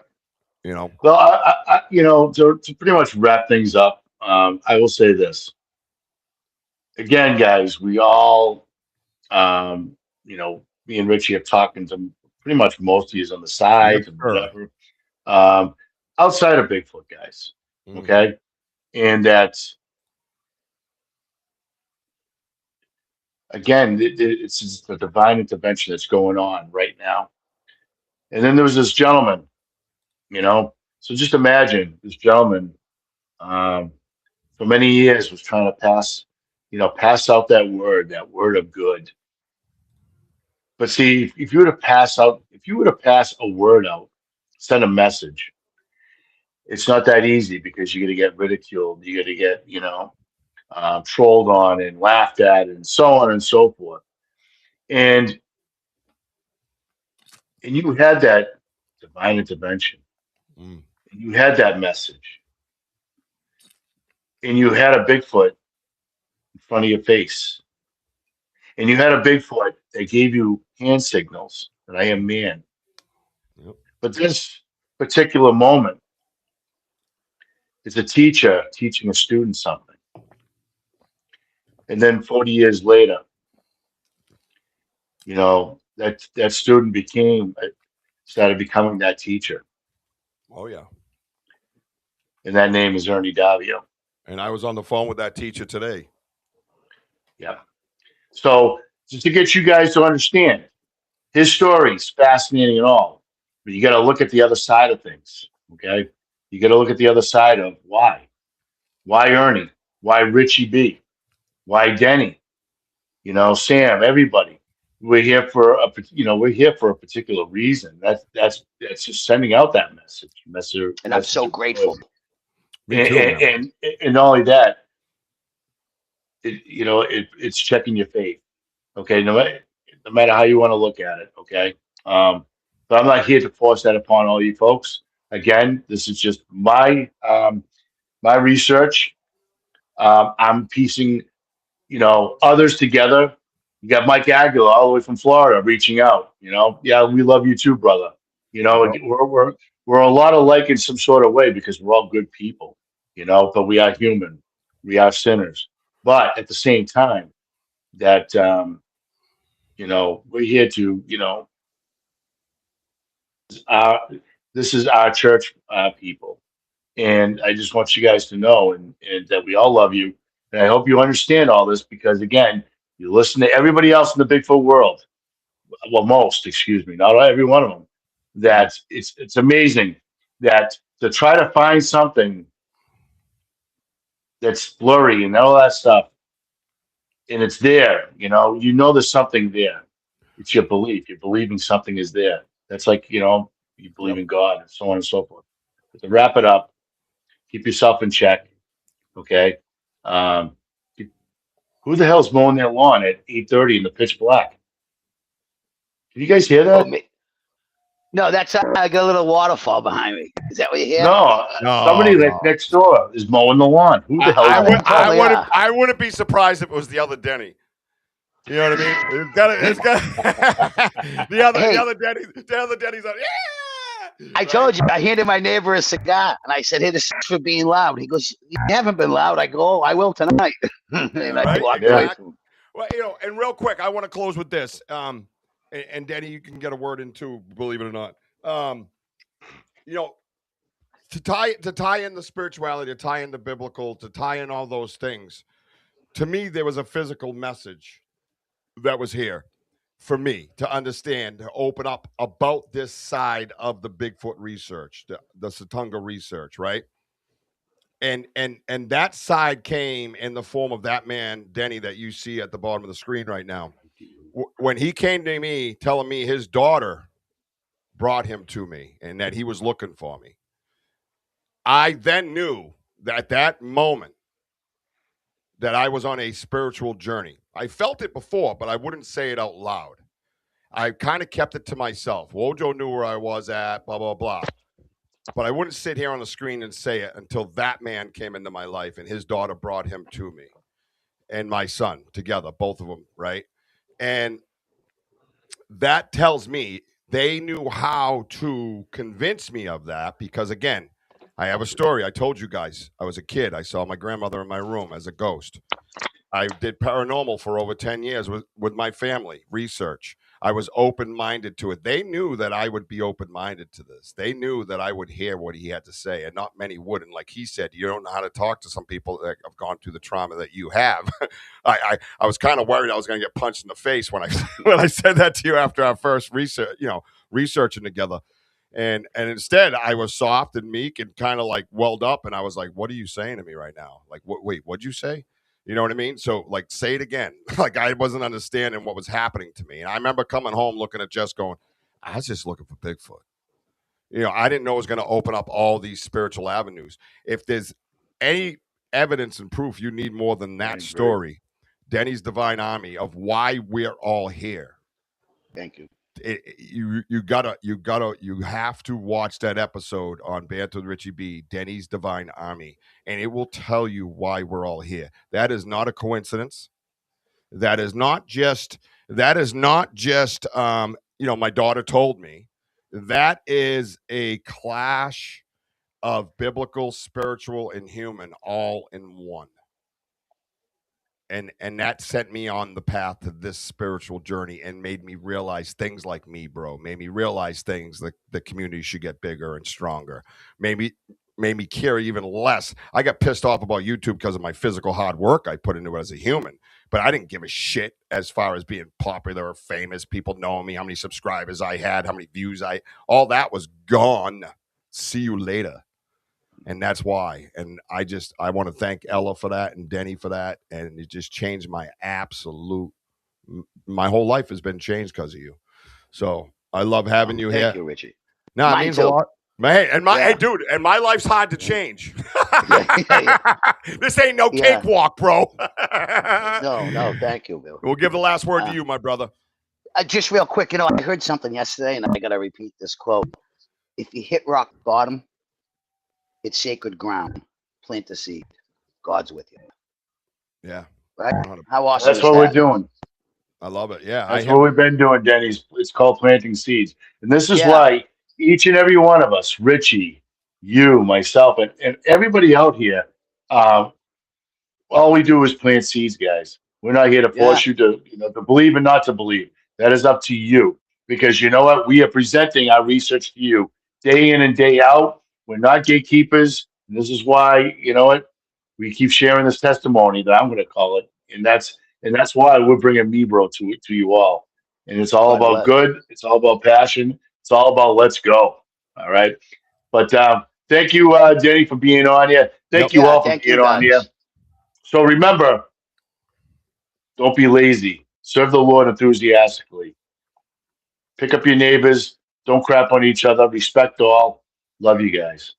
Well, I to pretty much wrap things up, I will say this. Again, guys, we all, me and Richie have talking to pretty much most of you on the side and whatever, outside of Bigfoot, guys. Okay. And that's, again, it's just the divine intervention that's going on right now. And then there was this gentleman, so just imagine this gentleman, for many years was trying to pass out that word of good. But see, if you were to pass a word out, send a message, it's not that easy because you're going to get ridiculed. You're going to get, trolled on and laughed at and so on and so forth. And you had that divine intervention. And you had that message. And you had a Bigfoot in front of your face. And you had a Bigfoot that gave you hand signals that I am man. Yep. But this particular moment is a teacher teaching a student something. And then 40 years later, that student started becoming that teacher. Oh, yeah. And that name is Ernie Davio. And I was on the phone with that teacher today. Yeah. So just to get you guys to understand, his story is fascinating and all, but you got to look at the other side of things. Okay. You got to look at the other side of why Ernie, why Richie B, why Denny, Sam, everybody. We're here for a particular reason. That's just sending out that message. And I'm so grateful. And not only that, it's checking your faith. Okay, no matter how you want to look at it. Okay, but I'm not here to force that upon all you folks. Again, this is just my research. I'm piecing, others together. You got Mike Aguilar all the way from Florida reaching out. Yeah, we love you too, brother. We're a lot alike in some sort of way because we're all good people. But we are human. We are sinners. But at the same time, that we're here to this is our church people, and I just want you guys to know and that we all love you, and I hope you understand all this because again, you listen to everybody else in the Bigfoot world. Well, most, excuse me, not every one of them. That it's amazing that to try to find something that's blurry and all that stuff, and it's there. There's something there. It's your belief. You're believing something is there. That's like you believe in God and so on and so forth. But to wrap it up, keep yourself in check. Okay. Who the hell's mowing their lawn at 8:30 in the pitch black? Did you guys hear that? No, that's I got a little waterfall behind me. Is that what you hear? No, somebody next door is mowing the lawn. Who the hell? I wouldn't be surprised if it was the other Denny. You know what I mean? It's got the other Denny's like, yeah. I told you, I handed my neighbor a cigar, and I said, "Hey, this is for being loud." He goes, "You haven't been loud." I go, "Oh, I will tonight." And I walked away. Well, and real quick, I want to close with this. And Denny, you can get a word in too, believe it or not. To tie in the spirituality, to tie in the biblical, to tie in all those things. To me, there was a physical message that was here for me to understand, to open up about this side of the Bigfoot research, the Satunga research, right? And that side came in the form of that man, Denny, that you see at the bottom of the screen right now. When he came to me telling me his daughter brought him to me and that he was looking for me, I then knew that at that moment that I was on a spiritual journey. I felt it before, but I wouldn't say it out loud. I kind of kept it to myself. WOJO knew where I was at, blah, blah, blah. But I wouldn't sit here on the screen and say it until that man came into my life and his daughter brought him to me and my son together, both of them, right? And that tells me they knew how to convince me of that because, again, I have a story. I told you guys, I was a kid. I saw my grandmother in my room as a ghost. I did paranormal for over 10 years with my family, research. I was open-minded to it. They knew that I would be open-minded to this. They knew that I would hear what he had to say, and not many would. And like he said, you don't know how to talk to some people that have gone through the trauma that you have. I was kind of worried I was going to get punched in the face when I said that to you after our first research, researching together. And instead, I was soft and meek and kind of like welled up, and I was like, "What are you saying to me right now? Like, wait, what'd you say?" You know what I mean? So, like, say it again. Like, I wasn't understanding what was happening to me. And I remember coming home looking at Jess going, I was just looking for Bigfoot. I didn't know it was going to open up all these spiritual avenues. If there's any evidence and proof you need more than that story, Denny's Divine Army, of why we're all here. Thank you. You have to watch that episode on Banter with Richie B, Denny's Divine Army, and it will tell you why we're all here. That is not a coincidence. That is not just my daughter told me. That is a clash of biblical, spiritual, and human all in one. And that sent me on the path to this spiritual journey and made me realize things like me, bro. Made me realize things like the community should get bigger and stronger. Made me care even less. I got pissed off about YouTube because of my physical hard work I put into it as a human. But I didn't give a shit as far as being popular or famous, people knowing me, how many subscribers I had, how many views all that was gone. See you later. And that's why. And I want to thank Ella for that and Denny for that. And it just changed my whole life has been changed because of you. So I love having you here. Thank you, Richie. No, it means a lot. Hey, dude, and my life's hard to change. This ain't no cakewalk, bro. No, thank you, Bill. We'll give the last word to you, my brother. Just real quick, I heard something yesterday, and I got to repeat this quote. If you hit rock bottom, it's sacred ground. Plant the seed. God's with you. Yeah. Right? How awesome That's what we're doing. I love it. Yeah. That's what we've been doing, Denny's. It's called planting seeds. And this is why each and every one of us, Richie, you, myself, and everybody out here, all we do is plant seeds, guys. We're not here to force you to believe and not to believe. That is up to you. Because you know what? We are presenting our research to you day in and day out. We're not gatekeepers. And this is why, we keep sharing this testimony that I'm going to call it. And that's why we're bringing Mibro to you all. And it's all about good. It's all about passion. It's all about let's go. All right. But thank you, Denny, for being on here. Thank you all for being on here. So remember, don't be lazy. Serve the Lord enthusiastically. Pick up your neighbors. Don't crap on each other. Respect all. Love you guys.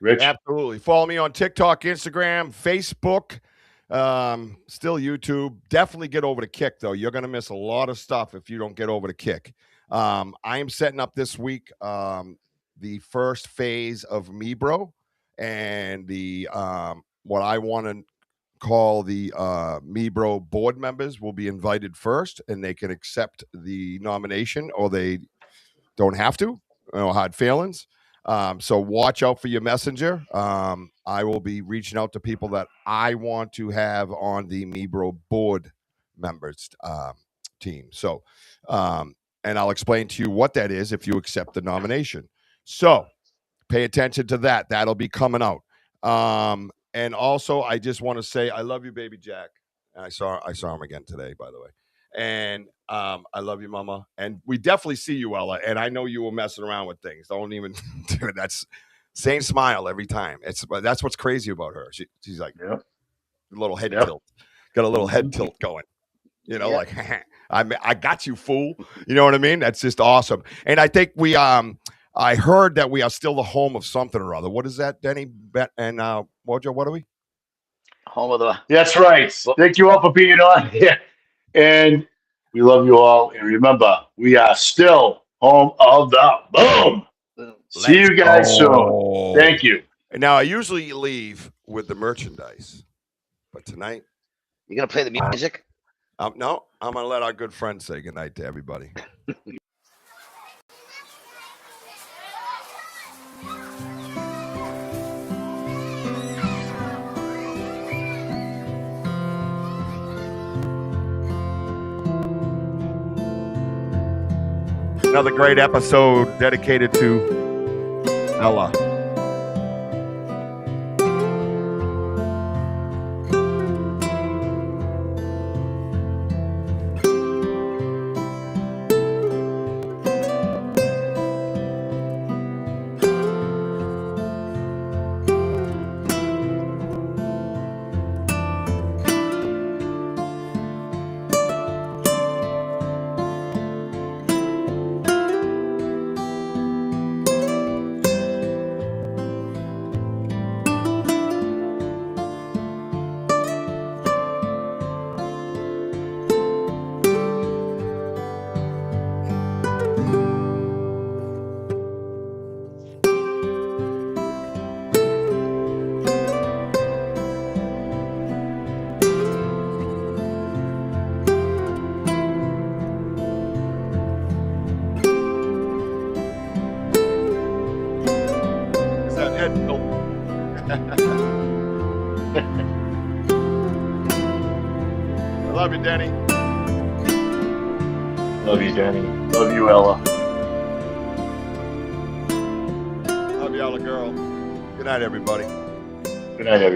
Rich? Absolutely. Follow me on TikTok, Instagram, Facebook. Still YouTube. Definitely get over to Kick, though. You're going to miss a lot of stuff if you don't get over to Kick. I am setting up this week the first phase of Mebro, and the what I want to call the Mebro board members will be invited first, and they can accept the nomination, or they don't have to. Hard feelings. So watch out for your messenger. I will be reaching out to people that I want to have on the Mebro board members team. So, and I'll explain to you what that is if you accept the nomination. So pay attention to that. That'll be coming out. And also, I just want to say I love you, baby Jack. And I saw him again today, by the way. And I love you, Mama. And we definitely see you, Ella. And I know you were messing around with things. Don't even do it. That's same smile every time. That's what's crazy about her. She's like a little head tilt. Got a little head tilt going. Like I got you, fool. You know what I mean? That's just awesome. And I think we I heard that we are still the home of something or other. What is that, Denny and WOJO? What are we? Home of the. That's right. Thank you all for being on here. And we love you all. And remember, we are still home of the boom. See you guys soon. Thank you. And now I usually leave with the merchandise, but tonight. You're going to play the music? No, I'm going to let our good friend say goodnight to everybody. Another great episode dedicated to Ella. Love you, Denny. Love you, Denny. Love you, Ella. Love you, Ella girl. Good night, everybody. Good night, everybody.